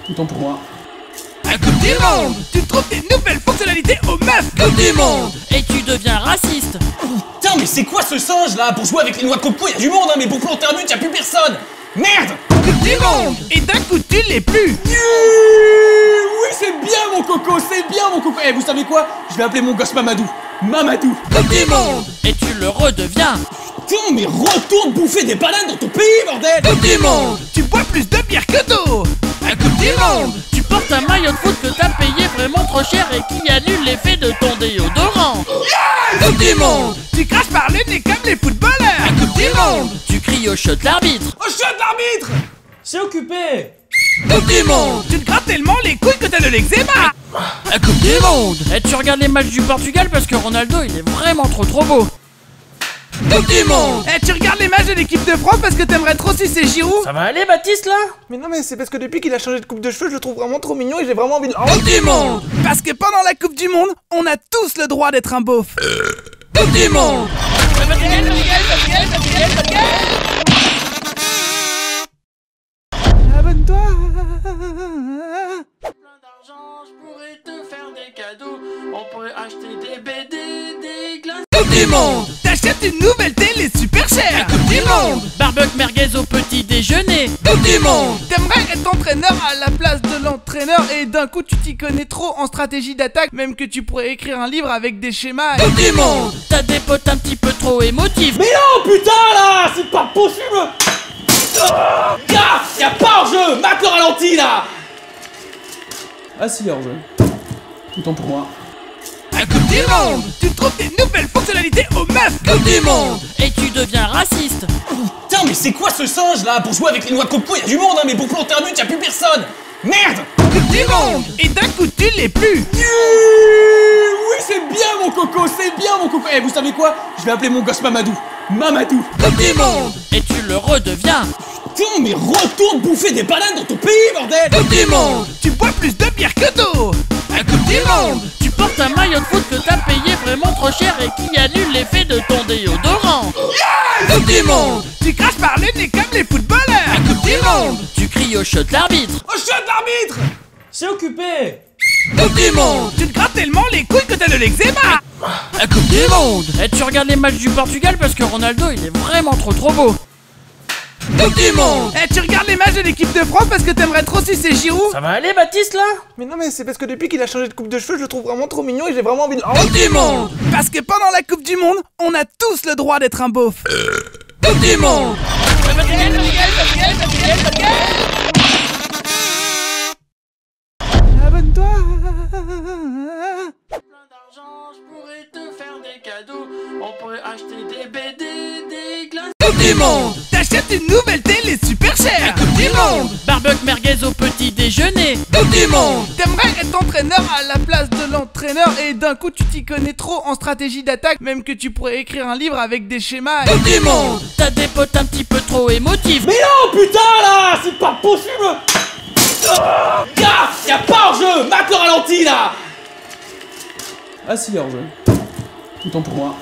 Autant pour moi. À Coupe du monde. Tu trouves des nouvelles fonctionnalités aux meufs. Coupe du monde. Et tu deviens raciste. Putain, mais c'est quoi ce singe, là? Pour jouer avec les noix de coco, y'a du monde, hein, mais pour planter un but, y'a plus personne. Merde. Coupe du monde. Et d'un coup tu l'es plus. Oui, c'est bien, mon coco, c'est bien, mon coco. Eh, vous savez quoi? Je vais appeler mon gosse Mamadou. Mamadou. Coupe du monde. Et tu le redeviens. Putain, mais retourne bouffer des bananes dans ton pays, bordel. Coupe du monde. Tu bois plus de bière que d'eau. Coupe du monde. Tu portes un maillot de foot que t'as payé vraiment trop cher et qui annule l'effet de ton déodorant. Coupe du monde. Tu craches par le nez comme les footballeurs. Coupe du monde. Tu cries au shot l'arbitre. Au shot l'arbitre. C'est occupé. Coupe du monde. Tu te grattes tellement les couilles que t'as de l'eczéma. Coupe du monde. Et tu regardes les matchs du Portugal parce que Ronaldo il est vraiment trop beau. Coupe du monde. Tu regardes les matchs de l'équipe de France parce que t'aimerais trop sucer Giroud. Ça va aller Baptiste là? Mais non, mais c'est parce que depuis qu'il a changé de coupe de cheveux, je le trouve vraiment trop mignon et j'ai vraiment envie de... Coupe du monde. Parce que pendant la Coupe du Monde, on a tous le droit d'être un beauf. Coupe du monde. Abonne-toi. Plein d'argent, je pourrais te faire des cadeaux. On pourrait acheter des BD, des glaces. Coupe du monde. T'achètes une nouvelle télé super chère. Coupe du monde. Barbecue merguez au petit déjeuner. Coupe du monde. T'aimerais être entraîneur à la place de l'entraîneur et d'un coup tu t'y connais trop en stratégie d'attaque, même que tu pourrais écrire un livre avec des schémas. Coupe du monde. T'as des potes un petit peu trop émotifs. Mais non, putain là, c'est pas possible. Gars, y'a pas hors-jeu, mate le ralenti là. Ah si, hors-jeu. Autant pour moi. Coupe du monde. Tu trouves des nouvelles fonctionnalités aux meufs. Coupe du monde. Et tu deviens raciste. Putain, mais c'est quoi ce singe là? Pour jouer avec les noix de coco, y'a du monde, hein, mais pour planter un but, y'a plus personne. Merde. Coupe du monde. Et d'un coup tu l'es plus. Oui, c'est bien mon coco, c'est bien mon coco. Eh, vous savez quoi? Je vais appeler mon gosse Mamadou. Mamadou. Coupe du monde. Et tu le redeviens. Putain, mais retourne bouffer des bananes dans ton pays, bordel. Coupe du monde. Tu bois plus de bière que d'eau. Coupe du monde. Tu portes un maillot de foot que t'as payé vraiment trop cher et qui annule l'effet de ton déodorant. Coupe du monde. Tu craches par le nez comme les footballeurs. Coupe du monde. Tu cries au shot l'arbitre. Au shot l'arbitre. C'est occupé. Coupe du monde. Tu te grattes tellement les couilles que t'as de l'eczéma. Coupe du monde. Et tu regardes les matchs du Portugal parce que Ronaldo il est vraiment trop beau. Coupe du monde. Tu regardes les matchs de l'équipe de France parce que t'aimerais trop sucer Giroud. Ça va aller Baptiste là? Mais non, mais c'est parce que depuis qu'il a changé de coupe de cheveux, je le trouve vraiment trop mignon et j'ai vraiment envie de... Coupe du monde. Parce que pendant la Coupe du Monde, on a tous le droit d'être un beauf. Coupe du monde. Abonne-toi. Plein d'argent, je pourrais te faire des cadeaux. On pourrait acheter des BD, des glaces. Coupe du monde. T'achètes une nouvelle télé super chère. Coupe du monde. Barbecue merguez au petit déjeuner. Coupe du monde. T'aimerais être entraîneur à la place de l'entraîneur et d'un coup tu t'y connais trop en stratégie d'attaque, même que tu pourrais écrire un livre avec des schémas. Coupe du monde. T'as des potes un petit peu trop émotifs. Mais non, putain là, c'est pas possible. Gars, y'a pas hors-jeu, mate le ralenti là. Ah si, hors-jeu. Autant pour moi.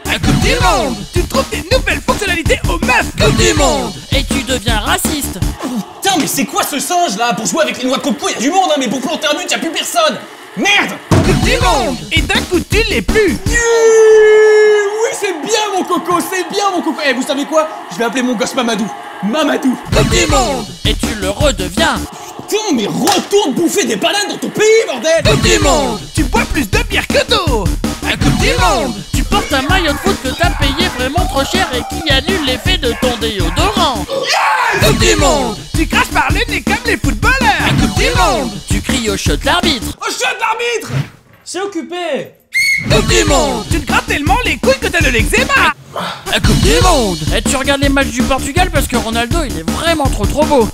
Coupe du monde. Tu trouves des nouvelles fonctionnalités aux meufs. Coupe du monde. Et tu deviens raciste. Putain, mais c'est quoi ce singe là? Pour jouer avec les noix de coco, y'a du monde, hein, mais pour planter un but, y'a plus personne. Merde. Coupe du monde. Et d'un coup tu l'es plus. Oui, c'est bien mon coco, c'est bien mon coco. Eh, vous savez quoi? Je vais appeler mon gosse Mamadou. Mamadou. Coupe du monde. Et tu le redeviens. Putain, mais retourne bouffer des bananes dans ton pays, bordel. Coupe du monde. Tu bois plus de bière que d'eau. Coupe du monde. Tu portes un maillot de foot que t'as payé vraiment trop cher et qui annule l'effet de ton déodorant. Coupe du monde. Tu craches par le nez comme les footballeurs. Coupe du monde. Tu cries au shot l'arbitre. Au shot l'arbitre. C'est occupé. Coupe du monde. Tu te grattes tellement les couilles que t'as de l'eczéma. Coupe du monde. Et tu regardes les matchs du Portugal parce que Ronaldo il est vraiment trop beau.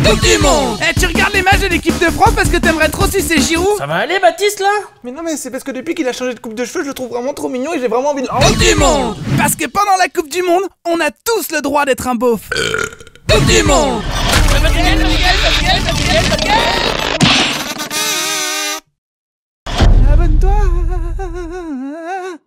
Coupe du monde. Tu regardes les matchs de l'équipe de France parce que t'aimerais trop sucer Giroud. Ça va aller Baptiste là? Mais non, mais c'est parce que depuis qu'il a changé de coupe de cheveux, je le trouve vraiment trop mignon et j'ai vraiment envie de... Coupe du monde. Parce que pendant la Coupe du Monde, on a tous le droit d'être un beauf. Coupe du monde. Abonne-toi.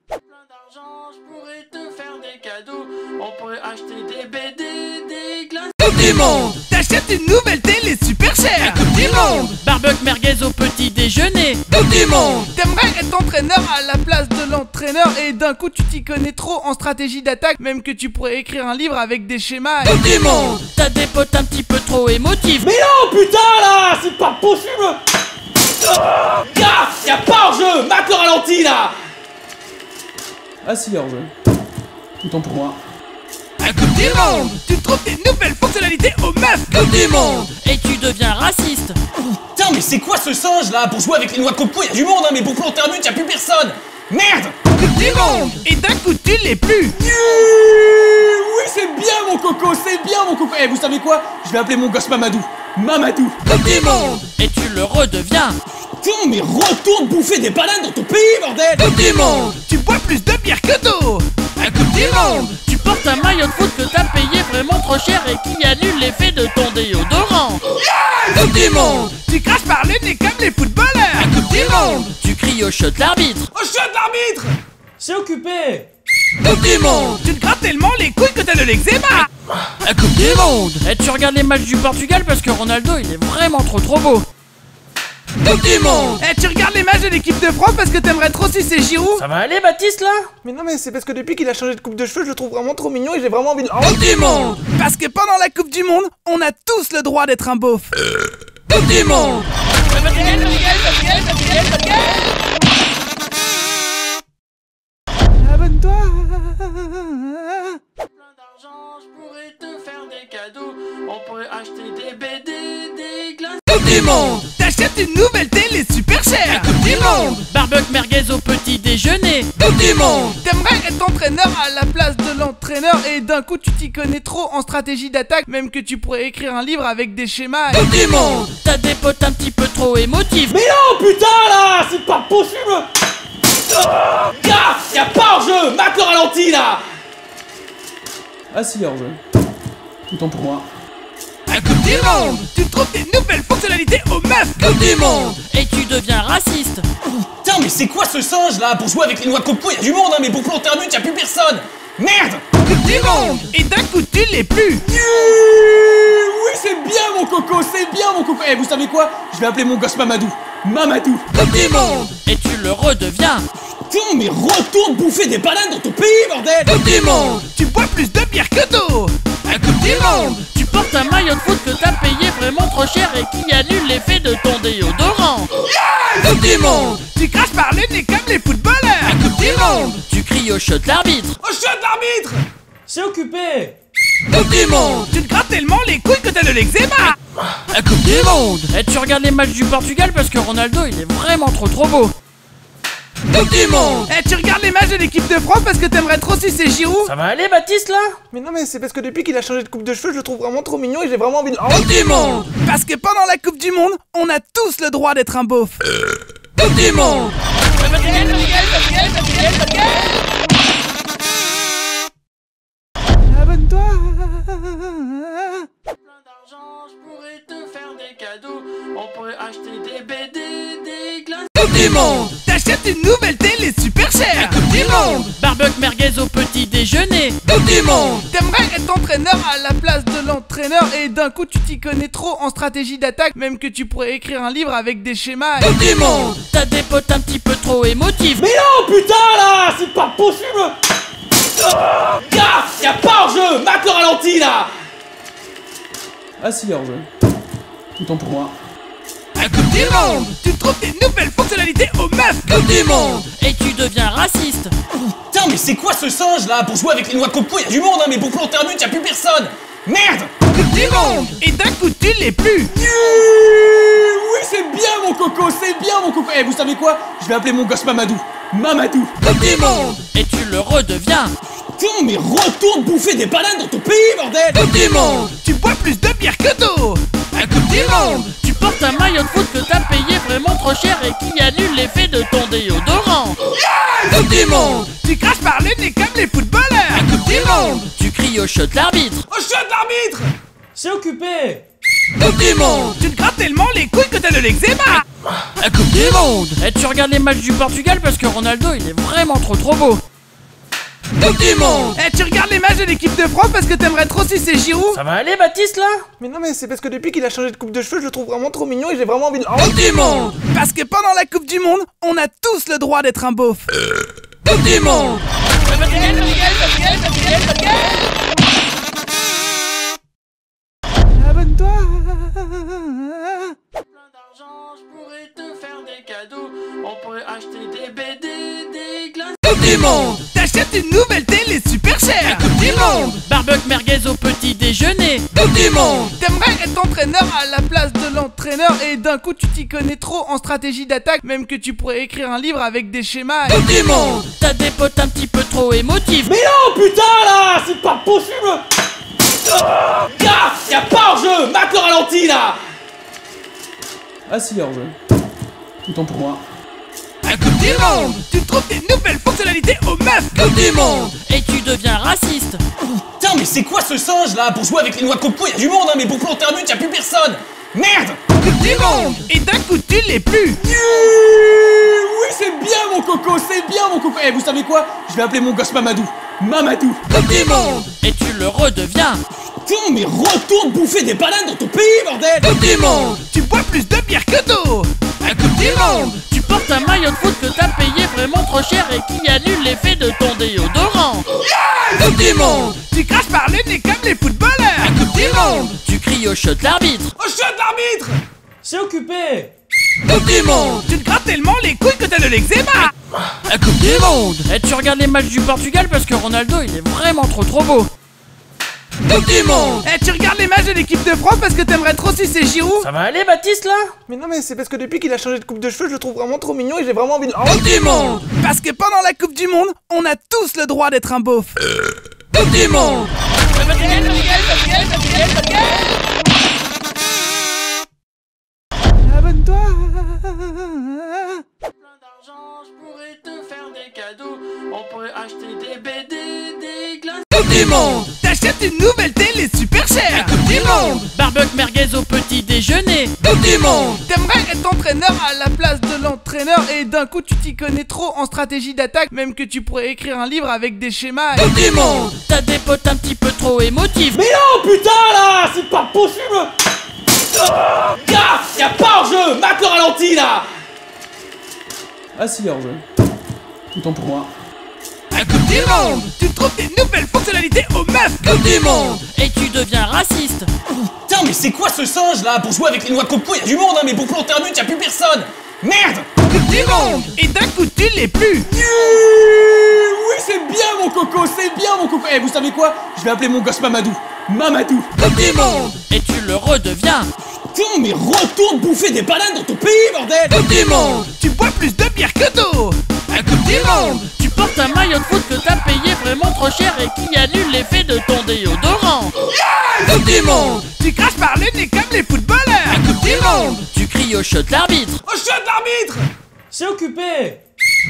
Plein d'argent, je pourrais te faire des cadeaux. On pourrait acheter des BD, des glaces. Coupe du monde. T'achètes une nouvelle télé super chère. Coupe du monde. Barbecue merguez au petit déjeuner. Coupe du monde. T'aimerais être entraîneur à la place de l'entraîneur et d'un coup tu t'y connais trop en stratégie d'attaque, même que tu pourrais écrire un livre avec des schémas. Coupe du monde. T'as des potes un petit peu trop émotifs. Mais non, putain là, c'est pas possible. Gars, y'a pas hors-jeu, mate le ralenti là. Ah si, hors-jeu. Autant pour moi. Coupe du monde. Tu trouves des nouvelles fonctionnalités aux meufs. Coupe du monde. Et tu deviens raciste. Putain, mais c'est quoi ce singe là? Pour jouer avec les noix de coco, y'a du monde, hein, mais pour planter un but, y'a plus personne. Merde! Coupe du monde. Et d'un coup tu l'es plus. Oui, c'est bien mon coco, c'est bien mon coco. Eh, vous savez quoi? Je vais appeler mon gosse Mamadou. Mamadou. Coupe du monde. Et tu le redeviens. Putain, mais retourne bouffer des bananes dans ton pays, bordel! Coupe du monde. Tu bois plus de bière que d'eau. Coupe du monde. Tu portes un maillot de foot que t'as payé vraiment trop cher et qui annule l'effet de ton déodorant. Coupe du monde. Tu craches par le nez comme les footballeurs. Coupe du monde. Tu cries au shot l'arbitre. Oh, chut, l'arbitre! C'est occupé! Coupe du monde. Tu te grattes tellement les couilles que t'as de l'eczéma. Coupe du monde. Et tu regardes les matchs du Portugal parce que Ronaldo il est vraiment trop beau. Coupe du monde. Et tu regardes les matchs de l'équipe de France parce que t'aimerais trop sucer Giroud. Ça va aller Baptiste là? Mais non, mais c'est parce que depuis qu'il a changé de coupe de cheveux, je le trouve vraiment trop mignon et j'ai vraiment envie de... Coupe du monde. Parce que pendant la Coupe du Monde, on a tous le droit d'être un beauf. Coupe du monde. Abonne-toi. Plein d'argent, je pourrais te faire des cadeaux. On pourrait acheter des BD, des glaces. Coupe du monde. T'achètes une nouvelle télé super chère. Coupe du monde. Barbecue merguez au petit déjeuner. Coupe du monde. T'aimerais être entraîneur à la place de l'entraîneur et d'un coup tu t'y connais trop en stratégie d'attaque, même que tu pourrais écrire un livre avec des schémas. Coupe du monde. T'as des potes un petit peu trop émotifs. Mais non, putain là! C'est pas possible! Gars! Y'a pas hors-jeu! Mate le ralenti là! Ah si, hors-jeu. Autant pour moi. Coupe du monde. Tu trouves des nouvelles fonctionnalités aux meufs. Coupe du monde. Et tu deviens raciste. Putain, mais c'est quoi ce singe là? Pour jouer avec les noix de coco, y'a du monde, hein, mais pour planter un but, y'a plus personne. Merde! Coupe du monde. Et d'un coup tu l'es plus. Oui, c'est bien mon coco, c'est bien mon coco. Eh, vous savez quoi? Je vais appeler mon gosse Mamadou. Mamadou. Coupe du monde. Et tu le redeviens. Putain, mais retourne bouffer des bananes dans ton pays, bordel! Coupe du monde. Tu bois plus de bière que d'eau. Coupe du monde. Tu portes un maillot de foot que t'as payé vraiment trop cher et qui annule l'effet de ton déodorant. Coupe du monde. Tu craches par le nez comme les footballeurs. Coupe du monde. Tu cries au shot l'arbitre. Oh, chut, l'arbitre! C'est occupé! Coupe du monde. Tu te grattes tellement les couilles que t'as de l'eczéma. Coupe du monde. Et tu regardes les matchs du Portugal parce que Ronaldo il est vraiment trop beau. Coupe du monde. Et tu regardes les matchs de l'équipe de France parce que t'aimerais trop sucer Giroud. Ça va aller Baptiste là? Mais non, mais c'est parce que depuis qu'il a changé de coupe de cheveux, je le trouve vraiment trop mignon et j'ai vraiment envie de... Coupe du monde. Parce que pendant la Coupe du Monde, on a tous le droit d'être un beauf. Coupe du monde. Abonne-toi. Plein d'argent, je pourrais te faire des cadeaux. On pourrait acheter des BD, des glaces. Coupe du monde. T'achètes une nouvelle télé super chère. Coupe du monde. Barbecue merguez au petit déjeuner. Coupe du monde. T'aimerais être entraîneur à la place de l'entraîneur et d'un coup tu t'y connais trop en stratégie d'attaque, même que tu pourrais écrire un livre avec des schémas. Coupe du monde. T'as des potes un petit peu trop émotifs. Mais non, putain là! C'est pas possible! Gars! Y'a pas hors-jeu! Mate le ralenti là! Ah si, hors-jeu. Autant pour moi. Coupe du monde. Tu trouves des nouvelles fonctionnalités aux meufs. Coupe du monde. Et tu deviens raciste. Putain, mais c'est quoi ce singe là? Pour jouer avec les noix de coco, y'a du monde, hein, mais pour planter un but, y'a plus personne. Merde! Coupe du monde. Et d'un coup tu l'es plus. Oui, c'est bien mon coco, c'est bien mon coco. Eh, vous savez quoi? Je vais appeler mon gosse Mamadou. Mamadou. Coupe du monde. Et tu le redeviens. Putain, mais retourne bouffer des bananes dans ton pays, bordel! Coupe du monde. Tu bois plus de bière que d'eau. Coupe du monde. Tu portes un maillot de foot que t'as payé vraiment trop cher et qui annule l'effet de ton déodorant. Coupe du monde. Tu craches par le nez comme les footballeurs. Coupe du monde. Tu cries au shot l'arbitre. Oh, chut, l'arbitre! C'est occupé! Coupe du monde. Tu te grattes tellement les couilles que t'as de l'eczéma. Coupe du monde. Et tu regardes les matchs du Portugal parce que Ronaldo il est vraiment trop beau. Coupe du monde. Et tu regardes les matchs de l'équipe de France parce que t'aimerais trop sucer Giroud. Ça va aller Baptiste là? Mais non, mais c'est parce que depuis qu'il a changé de coupe de cheveux, je le trouve vraiment trop mignon et j'ai vraiment envie de... Coupe du monde. Parce que pendant la Coupe du Monde, on a tous le droit d'être un beauf. Coupe du monde. Abonne-toi. Plein d'argent, je pourrais te faire des cadeaux. On pourrait acheter des BD, des glaces. Coupe du monde. T'achètes une nouvelle télé super chère. Coupe du monde. Barbecue merguez au petit déjeuner. Coupe du monde. T'aimerais être entraîneur à la place de l'entraîneur et d'un coup tu t'y connais trop en stratégie d'attaque, même que tu pourrais écrire un livre avec des schémas. Coupe du monde. T'as des potes un petit peu trop émotifs. Mais non, putain, là, c'est pas possible. Gars, y'a pas hors-jeu, mate le ralenti, là. Ah si, hors-jeu. Autant pour moi. Coupe du monde. Tu trouves des nouvelles fonctionnalités aux meufs. Coupe du monde. Et tu deviens raciste. Putain, mais c'est quoi ce singe, là? Pour jouer avec les noix de coco, y'a du monde, hein, mais pour planter un but, y'a plus personne. Merde. Coupe du monde. Et d'un coup tu l'es plus. Oui, c'est bien, mon coco, c'est bien, mon coco. Eh, vous savez quoi? Je vais appeler mon gosse Mamadou. Mamadou. Coupe du monde. Et tu le redeviens. Putain, mais retourne bouffer des bananes dans ton pays, bordel. Coupe du monde. Tu bois plus de bière que d'eau. Coupe du monde. Tu portes un maillot de foot que t'as payé vraiment trop cher et qui annule l'effet de ton déodorant. Coupe du monde. Tu craches par le nez comme les footballeurs. Coupe du monde. Tu cries au shot l'arbitre. Oh, chut, l'arbitre. C'est occupé. Coupe du monde. Tu te grattes tellement les couilles que t'as de l'eczéma. Coupe du monde. Et tu regardes les matchs du Portugal parce que Ronaldo il est vraiment trop beau. Coupe du monde. Tu regardes les matchs de l'équipe de France parce que t'aimerais trop sucer Giroud. Ça va aller Baptiste là? Mais non, mais c'est parce que depuis qu'il a changé de coupe de cheveux, je le trouve vraiment trop mignon et j'ai vraiment envie de... Coupe du monde. Parce que pendant la Coupe du Monde, on a tous le droit d'être un beauf. Coupe du monde. Abonne-toi. Plein d'argent, je pourrais te faire des cadeaux. On pourrait acheter des BD, des glaces. Coupe du monde. T'achètes une nouvelle télé super chère. Coupe du monde. Barbecue merguez au petit déjeuner. Coupe du monde. T'aimerais être entraîneur à la place de l'entraîneur et d'un coup tu t'y connais trop en stratégie d'attaque, même que tu pourrais écrire un livre avec des schémas. Coupe du monde. T'as des potes un petit peu trop émotifs. Mais non, putain, là, c'est pas possible. Gars, y'a pas hors-jeu, mate le ralenti, là. Ah si, hors-jeu. Autant pour moi. Coupe du monde. Tu trouves des nouvelles fonctionnalités aux meufs. Coupe du monde. Et tu deviens raciste. Putain, mais c'est quoi ce singe, là? Pour jouer avec les noix de coco, y'a du monde, hein, mais pour planter un but, y'a plus personne. Merde. Coupe du monde. Et d'un coup tu l'es plus. Oui, c'est bien, mon coco, c'est bien, mon coco. Eh, vous savez quoi? Je vais appeler mon gosse Mamadou. Mamadou. Coupe du monde. Et tu le redeviens. Putain, mais retourne bouffer des bananes dans ton pays, bordel. Coupe du monde. Tu bois plus de bière que d'eau. Coupe du monde. Tu portes un maillot de foot que t'as payé vraiment trop cher et qui annule l'effet de ton déodorant. Coupe du monde. Tu craches par le nez comme les footballeurs. Coupe du monde. Tu cries au shot l'arbitre. Oh, chut, l'arbitre. C'est occupé.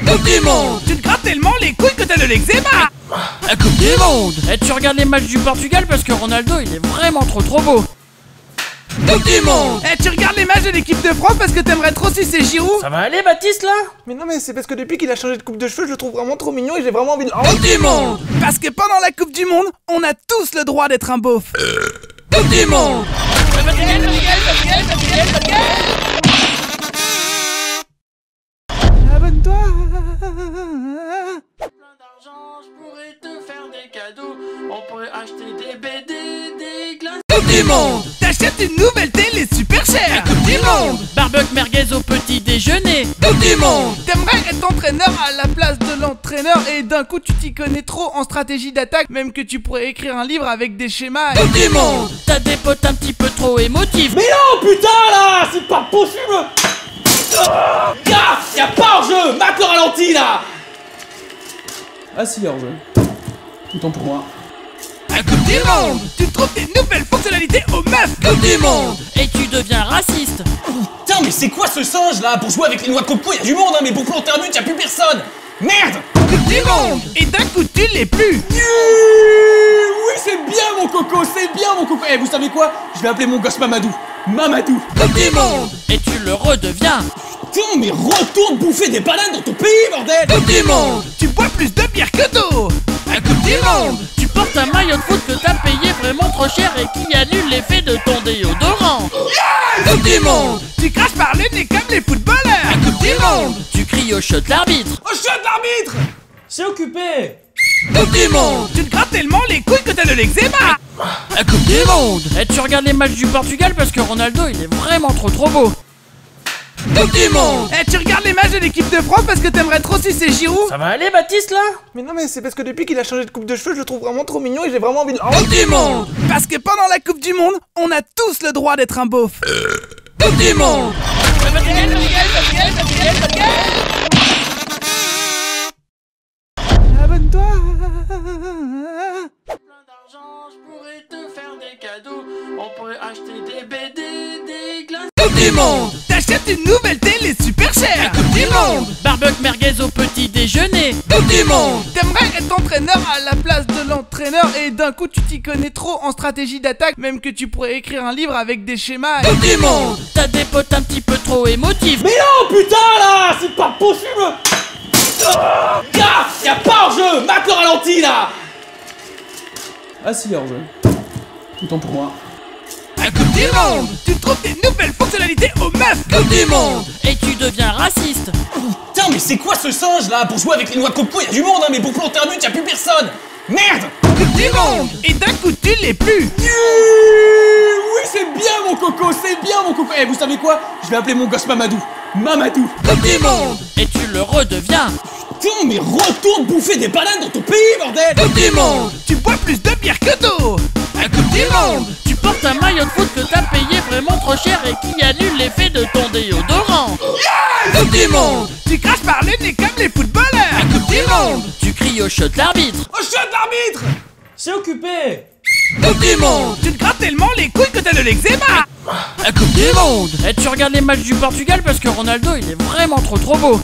Coupe du monde. Tu te grattes tellement les couilles que t'as de l'eczéma. Coupe du monde. Et tu regardes les matchs du Portugal parce que Ronaldo il est vraiment trop beau. Coupe du monde. Tu regardes les matchs de l'équipe de France parce que t'aimerais trop sucer Giroud. Ça va aller Baptiste là? Mais non, mais c'est parce que depuis qu'il a changé de coupe de cheveux, je le trouve vraiment trop mignon et j'ai vraiment envie de... Coupe du monde. Parce que pendant la Coupe du Monde, on a tous le droit d'être un beauf. Coupe du monde. Abonne-toi. Plein d'argent, je pourrais te faire des cadeaux. On pourrait acheter des BD, des glaces. Coupe du monde. T'achètes une nouvelle télé super chère. Coupe du monde. Barbecue merguez au petit déjeuner. Coupe du monde. T'aimerais être entraîneur à la place de l'entraîneur et d'un coup tu t'y connais trop en stratégie d'attaque, même que tu pourrais écrire un livre avec des schémas. Coupe du monde. T'as des potes un petit peu trop émotifs. Mais non, putain, là, c'est pas possible. Gars, y'a pas hors-jeu, mate le ralenti, là. Ah si, hors-jeu. Autant pour moi. Coupe du monde. Tu trouves des nouvelles fonctionnalités aux meufs. Coupe du monde. Et tu deviens raciste. Putain, mais c'est quoi ce singe, là? Pour jouer avec les noix de coco, y'a du monde, hein, mais pour planter un but, y'a plus personne. Merde. Coupe du monde. Et d'un coup tu l'es plus. Oui, c'est bien, mon coco, c'est bien, mon coco. Eh, vous savez quoi? Je vais appeler mon gosse Mamadou. Mamadou. Coupe du monde. Et tu le redeviens. Putain, mais retourne bouffer des bananes dans ton pays, bordel. Coupe du monde. Tu bois plus de bière que d'eau. Coupe du monde. Tu portes un maillot de foot que t'as payé vraiment trop cher et qui annule l'effet de ton déodorant. Coupe du monde. Tu craches par le nez comme les footballeurs. Coupe du monde. Tu cries au shot l'arbitre. Oh, chut, l'arbitre. C'est occupé. Coupe du monde. Tu te grattes tellement les couilles que t'as de l'eczéma. Coupe du monde. Et tu regardes les matchs du Portugal parce que Ronaldo il est vraiment trop beau. Coupe du monde. Eh, tu regardes les matchs de l'équipe de France parce que t'aimerais trop sucer Giroud? Ça va aller, Baptiste, là? Mais non, mais c'est parce que depuis qu'il a changé de coupe de cheveux, je le trouve vraiment trop mignon et j'ai vraiment envie de... Coupe du monde. Parce que pendant la Coupe du Monde, on a tous le droit d'être un beauf. Coupe du monde. Abonne-toi. Plein d'argent, je pourrais te faire des cadeaux. On pourrait acheter des BD, des glaces. Coupe du monde. T'achètes une nouvelle télé super chère. Coupe du monde. Barbecue merguez au petit déjeuner. Coupe du monde. T'aimerais être entraîneur à la place de l'entraîneur et d'un coup tu t'y connais trop en stratégie d'attaque, même que tu pourrais écrire un livre avec des schémas. Coupe du monde. T'as des potes un petit peu trop émotifs. Mais non, putain, là, c'est pas possible. Gars, y'a pas hors-jeu, mate le ralenti, là. Ah si, hors-jeu. Autant pour moi. À Coupe du monde. Tu trouves des nouvelles fonctionnalités aux meufs. Coupe du monde. Et tu deviens raciste. Putain, mais c'est quoi ce singe, là? Pour jouer avec les noix de coco, y'a du monde, hein, mais pour planter un but, y'a plus personne. Merde. Coupe du monde. Et d'un coup tu l'es plus. Oui, c'est bien, mon coco, c'est bien, mon coco. Eh, vous savez quoi? Je vais appeler mon gosse Mamadou. Mamadou. Coupe du monde. Et tu le redeviens. Putain, mais retourne bouffer des bananes dans ton pays, bordel. Coupe du monde. Tu bois plus de bière que d'eau. À Coupe du monde. Tu portes un maillot de foot que t'as payé vraiment trop cher et qui annule l'effet de ton déodorant. Coupe du monde. Tu craches par le nez comme les footballeurs. À Coupe du monde. Tu cries au shot l'arbitre. Oh, chut, l'arbitre. C'est occupé. Coupe du monde. Tu te grattes tellement les couilles que t'as de l'eczéma. La Coupe du Monde. Et tu regardes les matchs du Portugal parce que Ronaldo il est vraiment trop beau.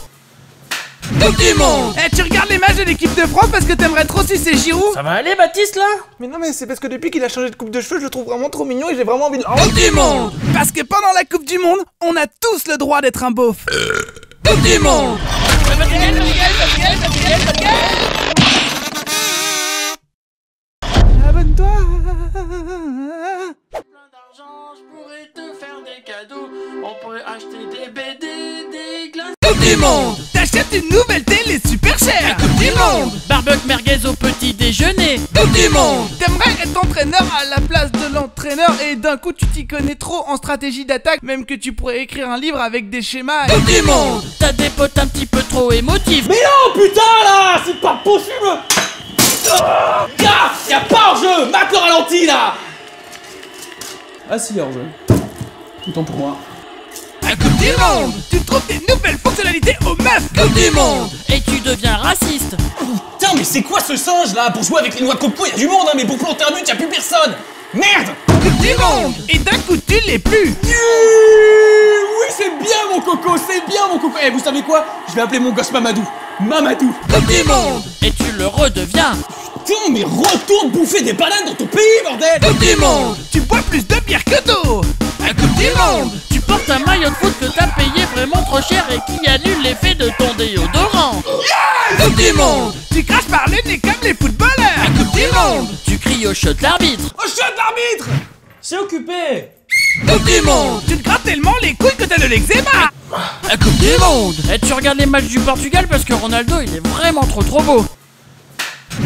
Coupe du monde. Eh, tu regardes les matchs de l'équipe de France parce que t'aimerais trop sucer Giroud? Ça va aller, Baptiste, là? Mais non, mais c'est parce que depuis qu'il a changé de coupe de cheveux, je le trouve vraiment trop mignon et j'ai vraiment envie de... Coupe du monde. Parce que pendant la Coupe du Monde, on a tous le droit d'être un beauf. Coupe du monde. Abonne-toi. Plein d'argent, je pourrais te faire des cadeaux. On pourrait acheter des BD, des glaces. Coupe du monde. T'achètes une nouvelle télé super chère. Coupe du monde. Barbecue merguez au petit déjeuner. Coupe du monde. T'aimerais être entraîneur à la place de l'entraîneur et d'un coup tu t'y connais trop en stratégie d'attaque, même que tu pourrais écrire un livre avec des schémas. Coupe du monde. T'as des potes un petit peu trop émotifs. Mais non, putain, là, c'est pas possible. Gars, y'a pas hors-jeu, mate le ralenti, là. Ah si, hors-jeu. Autant pour moi. À Coupe du monde. Tu trouves des nouvelles fonctionnalités aux meufs. Coupe du monde. Et tu deviens raciste. Putain, mais c'est quoi ce singe, là? Pour jouer avec les noix de coco, y'a du monde, hein, mais pour planter un but, y'a plus personne. Merde. Coupe du monde. Et d'un coup tu l'es plus. Oui, c'est bien, mon coco, c'est bien, mon coco. Eh, vous savez quoi? Je vais appeler mon gosse Mamadou. Mamadou. Coupe du monde. Et tu le redeviens. Putain, mais retourne bouffer des bananes dans ton pays, bordel. Coupe du monde. Tu bois plus de bière que d'eau. À Coupe du monde. Tu portes un maillot de foot que t'as payé vraiment trop cher et qui annule l'effet de ton déodorant. Coupe du monde. Tu craches par le nez comme les footballeurs. À Coupe du monde. Tu cries au shot l'arbitre. Oh, chut, l'arbitre. C'est occupé. Coupe du monde. Tu te grattes tellement les couilles que t'as de l'eczéma. La Coupe du Monde. Et tu regardes les matchs du Portugal parce que Ronaldo il est vraiment trop beau.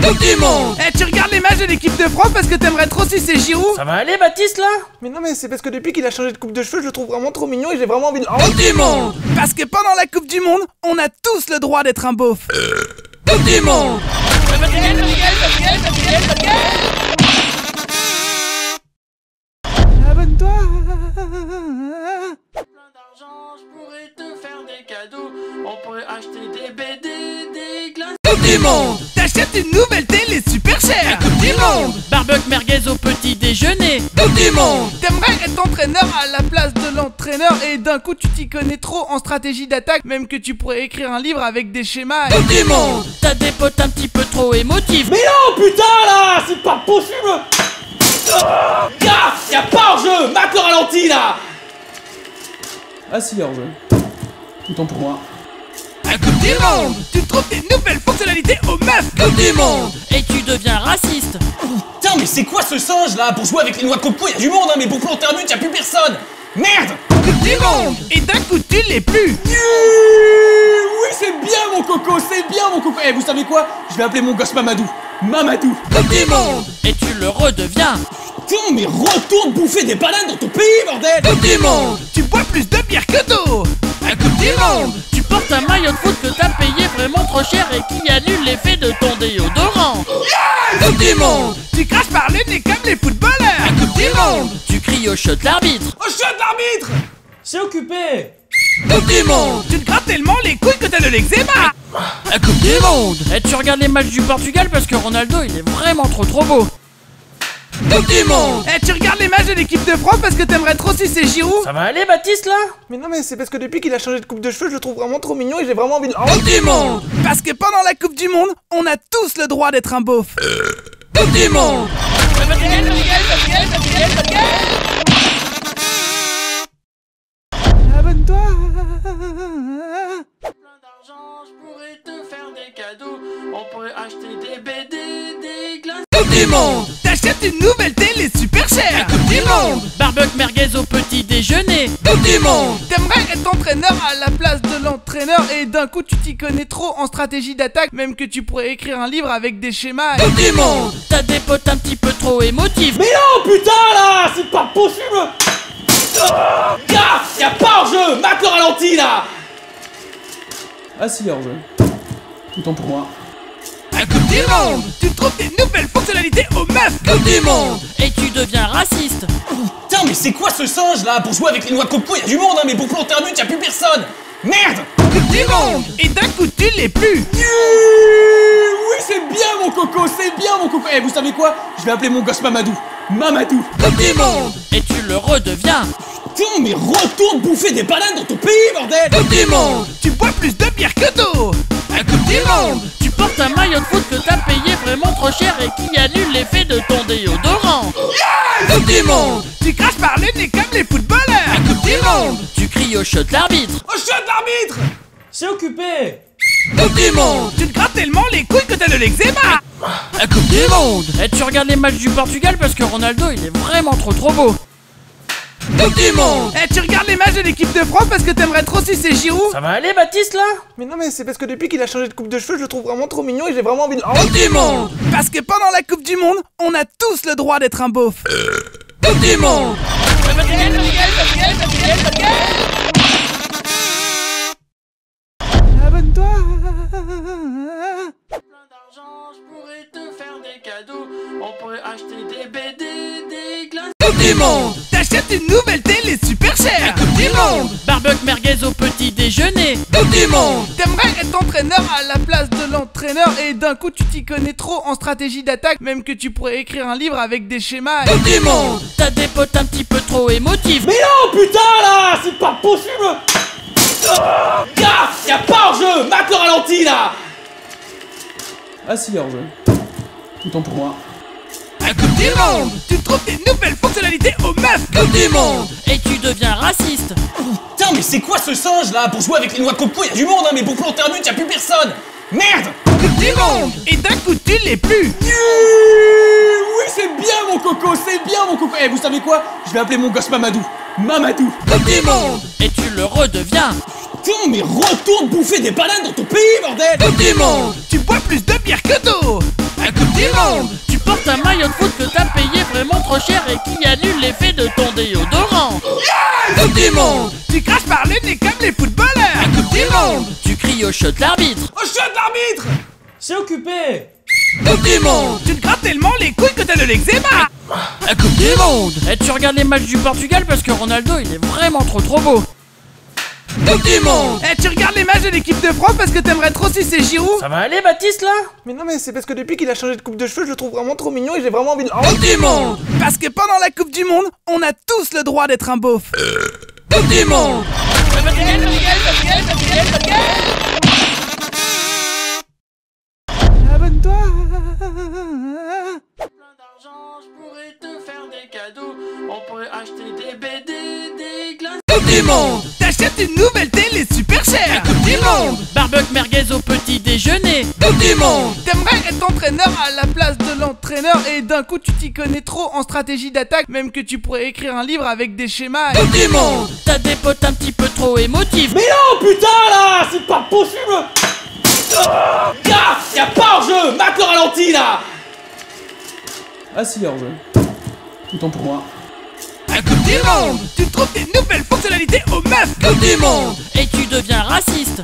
Coupe du monde. Eh, tu regardes les matchs de l'équipe de France parce que t'aimerais trop sucer Giroud? Ça va aller, Baptiste, là? Mais non, mais c'est parce que depuis qu'il a changé de coupe de cheveux, je le trouve vraiment trop mignon et j'ai vraiment envie de... Coupe du monde. Parce que pendant la Coupe du Monde, on a tous le droit d'être un beauf. Coupe du monde. Abonne-toi. Plein d'argent, je pourrais te faire des cadeaux. On pourrait acheter des BD, des glaces. Coupe du monde. T'achètes une nouvelle télé super chère. Coupe du monde. Barbecue merguez au petit déjeuner. Coupe du monde. T'aimerais être entraîneur à la place de l'entraîneur et d'un coup tu t'y connais trop en stratégie d'attaque, même que tu pourrais écrire un livre avec des schémas. Coupe du monde. T'as des potes un petit peu trop émotifs. Mais non, putain, là, c'est pas possible. Gars, y'a pas hors-jeu, mate le ralenti, là. Ah si, hors-jeu. Autant pour moi. À Coupe du monde. Tu trouves des nouvelles fonctionnalités aux meufs. Coupe du monde. Et tu deviens raciste. Putain, mais c'est quoi ce singe, là? Pour jouer avec les noix de coco, y'a du monde, hein, mais pour planter un but, y'a plus personne. Merde. Coupe du monde. Et d'un coup tu l'es plus. Oui, c'est bien, mon coco, c'est bien, mon coco. Eh, vous savez quoi? Je vais appeler mon gosse Mamadou. Mamadou. Coupe du monde. Et tu le redeviens. Putain, mais retourne bouffer des bananes dans ton pays, bordel. Coupe du monde. Tu bois plus de bière que d'eau. La Coupe du Monde. Tu portes un maillot de foot que t'as payé vraiment trop cher et qui annule l'effet de ton déodorant. Coupe du Monde. Tu craches par le nez comme les footballeurs. La Coupe du Monde. Tu cries au shot l'arbitre. Oh, chut, l'arbitre! C'est occupé! Coupe du Monde. Tu te grattes tellement les couilles que t'as de l'eczéma. La Coupe du Monde. Et tu regardes les matchs du Portugal parce que Ronaldo il est vraiment trop beau. Coupe du Monde. Tu regardes les matchs de l'équipe de France parce que t'aimerais trop sucer Giroud. Ça va aller Baptiste là? Mais non, mais c'est parce que depuis qu'il a changé de coupe de cheveux, je le trouve vraiment trop mignon et j'ai vraiment envie de... Coupe du Monde. Parce que pendant la Coupe du Monde, on a tous le droit d'être un beauf. Coupe du Monde. Abonne-toi. Plein d'argent, je pourrais te faire des cadeaux. On pourrait acheter des BD, des glaces. Coupe du Monde. T'achètes une nouvelle télé super chère. Coupe du Monde. Barbecue merguez au petit déjeuner. Coupe du Monde. T'aimerais être entraîneur à la place de l'entraîneur et d'un coup tu t'y connais trop en stratégie d'attaque, même que tu pourrais écrire un livre avec des schémas. Coupe du Monde. T'as des potes un petit peu trop émotifs. Mais non, putain, là! C'est pas possible! Gars! Y'a pas hors-jeu! Mate le ralenti, là! Ah si, hors-jeu. Autant pour moi. La Coupe du Monde. Tu trouves des nouvelles fonctionnalités aux meufs. Coupe du Monde. Et tu deviens raciste. Putain, mais c'est quoi ce singe, là? Pour jouer avec les noix de coco, y'a du monde, hein, mais pour planter un but, y'a plus personne! Merde! Coupe du Monde. Et d'un coup tu l'es plus. Oui, c'est bien, mon coco, c'est bien, mon coco! Eh, vous savez quoi? Je vais appeler mon gosse Mamadou. Mamadou! Coupe du Monde. Et tu le redeviens. Putain, mais retourne bouffer des bananes dans ton pays, bordel! Coupe du Monde. Tu bois plus de bière que d'eau. La Coupe du Monde. Tu portes un maillot de foot que t'as payé vraiment trop cher et qui annule l'effet de ton déodorant. Coupe du Monde. Tu craches par le nez comme les footballeurs. La Coupe du Monde. Tu cries au shot l'arbitre. Oh, chut, l'arbitre! C'est occupé! Coupe du Monde. Tu te grattes tellement les couilles que t'as de l'eczéma. La Coupe du Monde. Et tu regardes les matchs du Portugal parce que Ronaldo il est vraiment trop beau. Coupe du Monde. Tu regardes les matchs de l'équipe de France parce que t'aimerais trop sucer Giroud. Ça va aller Baptiste là? Mais non, mais c'est parce que depuis qu'il a changé de coupe de cheveux, je le trouve vraiment trop mignon et j'ai vraiment envie de... Coupe du Monde. Parce que pendant la Coupe du Monde, on a tous le droit d'être un beauf. Coupe du Monde. Abonne-toi. Plein d'argent, je pourrais te faire des cadeaux. On pourrait acheter des BD, des glaces. Coupe du Monde. T'achètes une nouvelle télé super chère. Coupe du Monde. Barbecue merguez au petit déjeuner. Coupe du Monde. T'aimerais être entraîneur à la place de l'entraîneur et d'un coup tu t'y connais trop en stratégie d'attaque, même que tu pourrais écrire un livre avec des schémas. Coupe du Monde. T'as des potes un petit peu trop émotifs. Mais non, putain, là! C'est pas possible! Gars! Y'a pas hors-jeu! Mate le ralenti, là! Ah si, hors-jeu. Autant pour moi. La Coupe du Monde. Tu trouves des nouvelles fonctionnalités aux meufs. Coupe du Monde. Et tu deviens raciste. Putain, mais c'est quoi ce singe, là? Pour jouer avec les noix de coco, y'a du monde, hein, mais pour planter un but, y'a plus personne! Merde! Coupe du Monde. Et d'un coup tu l'es plus. Oui, c'est bien, mon coco, c'est bien, mon coco! Eh, vous savez quoi? Je vais appeler mon gosse Mamadou. Mamadou! Coupe du Monde. Et tu le redeviens. Putain, mais retourne bouffer des bananes dans ton pays, bordel! Coupe du Monde. Tu bois plus de bière que d'eau. La Coupe du Monde. Tu portes un maillot de foot que t'as payé vraiment trop cher et qui annule l'effet de ton déodorant. Coupe du Monde. Tu craches par le nez comme les footballeurs. La Coupe du Monde. Tu cries au shot l'arbitre. Oh, chut, l'arbitre! C'est occupé! Coupe du Monde. Tu te grattes tellement les couilles que t'as de l'eczéma. La Coupe du Monde. Et tu regardes les matchs du Portugal parce que Ronaldo il est vraiment trop beau. Coupe du Monde. Tu regardes les matchs de l'équipe de France parce que t'aimerais trop sucer Giroud. Ça va aller Baptiste là? Mais non, mais c'est parce que depuis qu'il a changé de coupe de cheveux, je le trouve vraiment trop mignon et j'ai vraiment envie de... Coupe du Monde. Parce que pendant la Coupe du Monde, on a tous le droit d'être un beauf. Coupe du Monde. Abonne-toi. Plein d'argent, je pourrais te faire des cadeaux. On pourrait acheter des BD, des glaces. Coupe du Monde. T'achètes une nouvelle télé super chère. Coupe du Monde. Barbecue merguez au petit déjeuner. Coupe du Monde. T'aimerais être entraîneur à la place de l'entraîneur et d'un coup tu t'y connais trop en stratégie d'attaque, même que tu pourrais écrire un livre avec des schémas. Coupe du Monde. T'as des potes un petit peu trop émotifs. Mais non, putain, là! C'est pas possible! Gars! Y'a pas hors-jeu! Mate le ralenti, là! Ah si, hors-jeu. Autant pour moi. La Coupe du Monde. Tu trouves des nouvelles fonctionnalités aux meufs. Coupe du Monde. Et tu deviens raciste.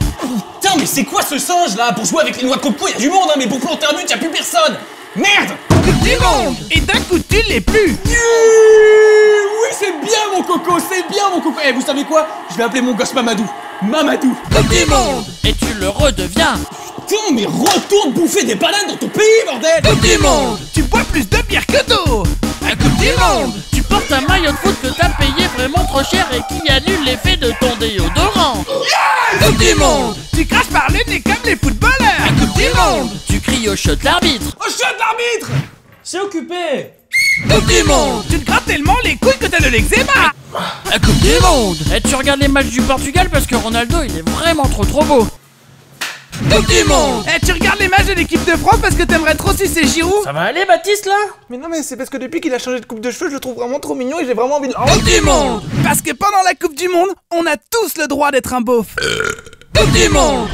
Putain, mais c'est quoi ce singe là? Pour jouer avec les noix de coco, y'a du monde, hein, mais pour planter un but, y'a plus personne. Merde. Coupe du Monde. Et d'un coup tu l'es plus. Oui, c'est bien mon coco, c'est bien mon coco. Eh, vous savez quoi? Je vais appeler mon gosse Mamadou. Mamadou. Coupe du Monde. Et tu le redeviens. Putain, mais retourne bouffer des bananes dans ton pays, bordel. Coupe du Monde. Tu bois plus de bière que d'eau. La Coupe du Monde. Tu portes un maillot de foot que t'as payé vraiment trop cher et qui annule l'effet de ton déodorant. Coupe du Monde. Tu craches par le nez comme les footballeurs. La Coupe du Monde. Tu cries au shot l'arbitre. Oh, shot l'arbitre. C'est occupé. Coupe du Monde. Tu te grattes tellement les couilles que t'as de l'eczéma. La Coupe du Monde. Et tu regardes les matchs du Portugal parce que Ronaldo il est vraiment trop beau. Coupe du Monde. Eh, tu regardes les matchs de l'équipe de France parce que t'aimerais trop sucer Giroud. Ça va aller Baptiste là? Mais non, mais c'est parce que depuis qu'il a changé de coupe de cheveux, je le trouve vraiment trop mignon et j'ai vraiment envie de... Coupe du Monde. Parce que pendant la Coupe du Monde, on a tous le droit d'être un beauf. Coupe du Monde.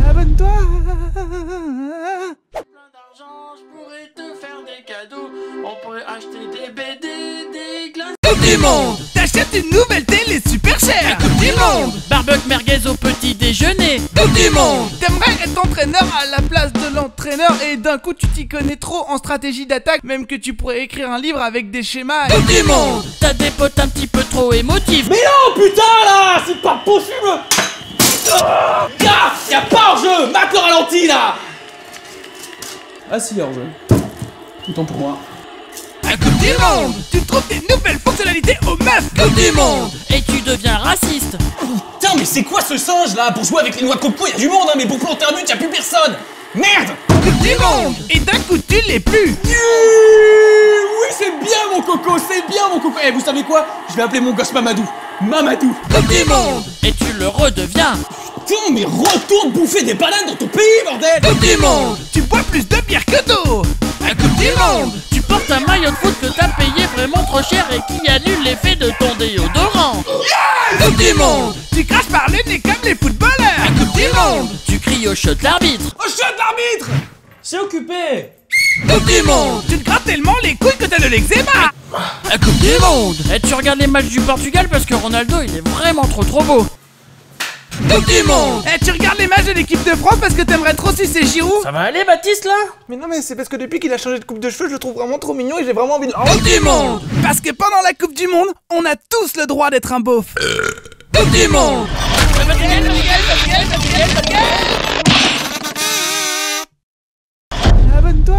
Abonne-toi. Plein d'argent, je pourrais te faire des cadeaux. On pourrait acheter des BD, des glaces. Coupe du Monde. T'achètes une nouvelle télé super chère. Coupe du Monde. Barbecue merguez au petit déjeuner. Coupe du Monde. T'aimerais être entraîneur à la place de l'entraîneur et d'un coup tu t'y connais trop en stratégie d'attaque, même que tu pourrais écrire un livre avec des schémas. Coupe du Monde. T'as des potes un petit peu trop émotifs. Mais non, putain là, c'est pas possible. Gars, y'a pas hors-jeu. Mate le ralenti là. Ah si, hors-jeu. Autant pour moi. La Coupe du Monde. Tu trouves des nouvelles fonctionnalités aux meufs. Coupe du Monde. Et tu deviens raciste. Putain, mais c'est quoi ce singe là? Pour jouer avec les noix de coco, y'a du monde, hein, mais pour planter un but, y'a plus personne. Merde. Coupe du Monde. Et d'un coup tu l'es plus. Oui, c'est bien mon coco, c'est bien mon coco. Eh, vous savez quoi? Je vais appeler mon gosse Mamadou. Mamadou. Coupe du Monde. Et tu le redeviens. Putain, mais retourne bouffer des bananes dans ton pays, bordel. Coupe du Monde. Tu bois plus de bière que d'eau. La Coupe du Monde. Tu portes un maillot de foot que t'as payé vraiment trop cher et qui annule l'effet de ton déodorant. Coupe du Monde. Tu craches par le nez comme les footballeurs. La Coupe du Monde. Tu cries au shot l'arbitre. Oh, shot l'arbitre. C'est occupé. Coupe du Monde. Tu te grattes tellement les couilles que t'as de l'eczéma. La Coupe du Monde. Et tu regardes les matchs du Portugal parce que Ronaldo il est vraiment trop beau. Coupe du Monde. Eh, tu regardes les matchs de l'équipe de France parce que t'aimerais trop sucer Giroud. Ça va aller Baptiste là? Mais non, mais c'est parce que depuis qu'il a changé de coupe de cheveux, je le trouve vraiment trop mignon et j'ai vraiment envie de... Coupe du Monde. Parce que pendant la Coupe du Monde, on a tous le droit d'être un beauf. Coupe du Monde. Abonne-toi.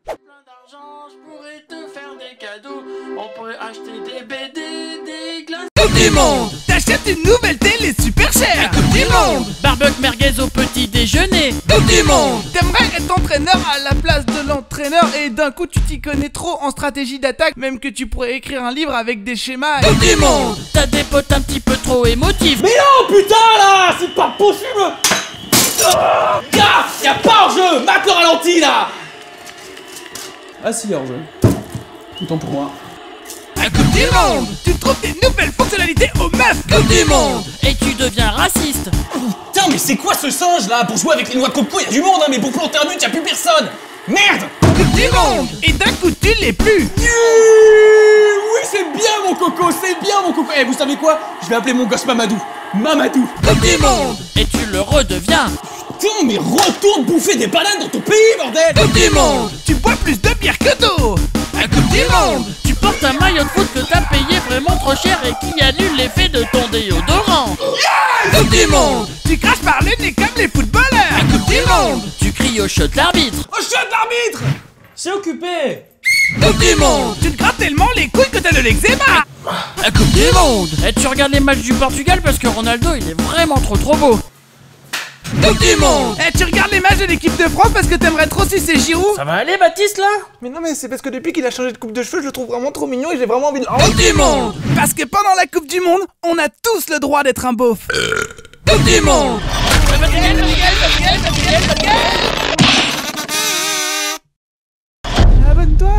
Plein d'argent, je pourrais te faire des cadeaux. On pourrait acheter des BD, des glaces. Coupe du Monde. T'achètes une nouvelle télé super chère. Coupe du Monde. Barbecue merguez au petit déjeuner. Coupe du Monde. T'aimerais être entraîneur à la place de l'entraîneur et d'un coup tu t'y connais trop en stratégie d'attaque, même que tu pourrais écrire un livre avec des schémas. Coupe du Monde. T'as des potes un petit peu trop émotifs. Mais non, putain là, c'est pas possible. Gars, y'a pas hors-jeu. Mate le ralenti là. Ah si, hors-jeu. Autant pour moi. La Coupe du Monde. Tu trouves des nouvelles fonctionnalités aux meufs. Coupe du Monde. Et tu deviens raciste. Putain, mais c'est quoi ce singe là? Pour jouer avec les noix de coco, y'a du monde, hein, mais pour planter un but, y'a plus personne. Merde. Coupe du Monde. Et d'un coup tu l'es plus. Oui, c'est bien mon coco, c'est bien mon coco. Eh, vous savez quoi? Je vais appeler mon gosse Mamadou. Mamadou. Coupe du Monde. Et tu le redeviens. Putain, mais retourne bouffer des bananes dans ton pays, bordel. Coupe du Monde. Tu bois plus de bière que d'eau. La Coupe du Monde. Tu portes un maillot de foot que t'as payé vraiment trop cher et qui annule l'effet de ton déodorant. Coupe du Monde. Tu craches par le nez comme les footballeurs. La Coupe du Monde. Tu cries au shot l'arbitre. Oh, shot l'arbitre. C'est occupé. Coupe du Monde. Tu te grattes tellement les couilles que t'as de l'eczéma. La Coupe du Monde. Et tu regardes les matchs du Portugal parce que Ronaldo il est vraiment trop beau. Coupe du Monde. Eh, tu regardes les matchs de l'équipe de France parce que t'aimerais trop sucer Giroud. Ça va aller Baptiste là? Mais non, mais c'est parce que depuis qu'il a changé de coupe de cheveux, je le trouve vraiment trop mignon et j'ai vraiment envie de... Coupe du Monde. Parce que pendant la Coupe du Monde, on a tous le droit d'être un beauf. Coupe du Monde. Abonne-toi.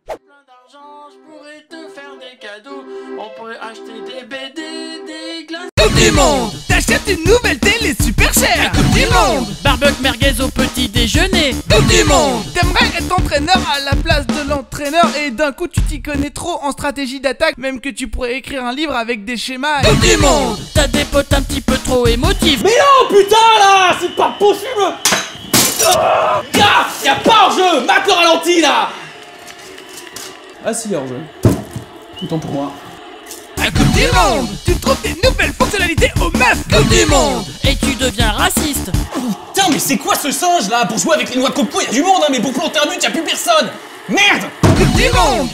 Plein d'argent, je pourrais te faire des cadeaux. On pourrait acheter des BD, des glaces. Coupe du Monde. T'achètes une nouvelle télé super chère. Coupe du Monde. Barbecue du monde. T'aimerais être entraîneur à la place de l'entraîneur et d'un coup tu t'y connais trop en stratégie d'attaque, même que tu pourrais écrire un livre avec des schémas. Coupe du monde. T'as des potes un petit peu trop émotifs. Mais non, putain, là, c'est pas possible. Gars, y'a pas hors-jeu, mate le ralenti, là. Ah si, hors-jeu. Autant pour moi. À Coupe du monde, tu trouves des nouvelles fonctionnalités aux meufs. Coupe du monde. Et tu deviens raciste. Putain, mais c'est quoi ce singe là? Pour jouer avec les noix de coco, y'a du monde, hein, mais pour planter un but, y'a plus personne! Merde! Coupe du monde.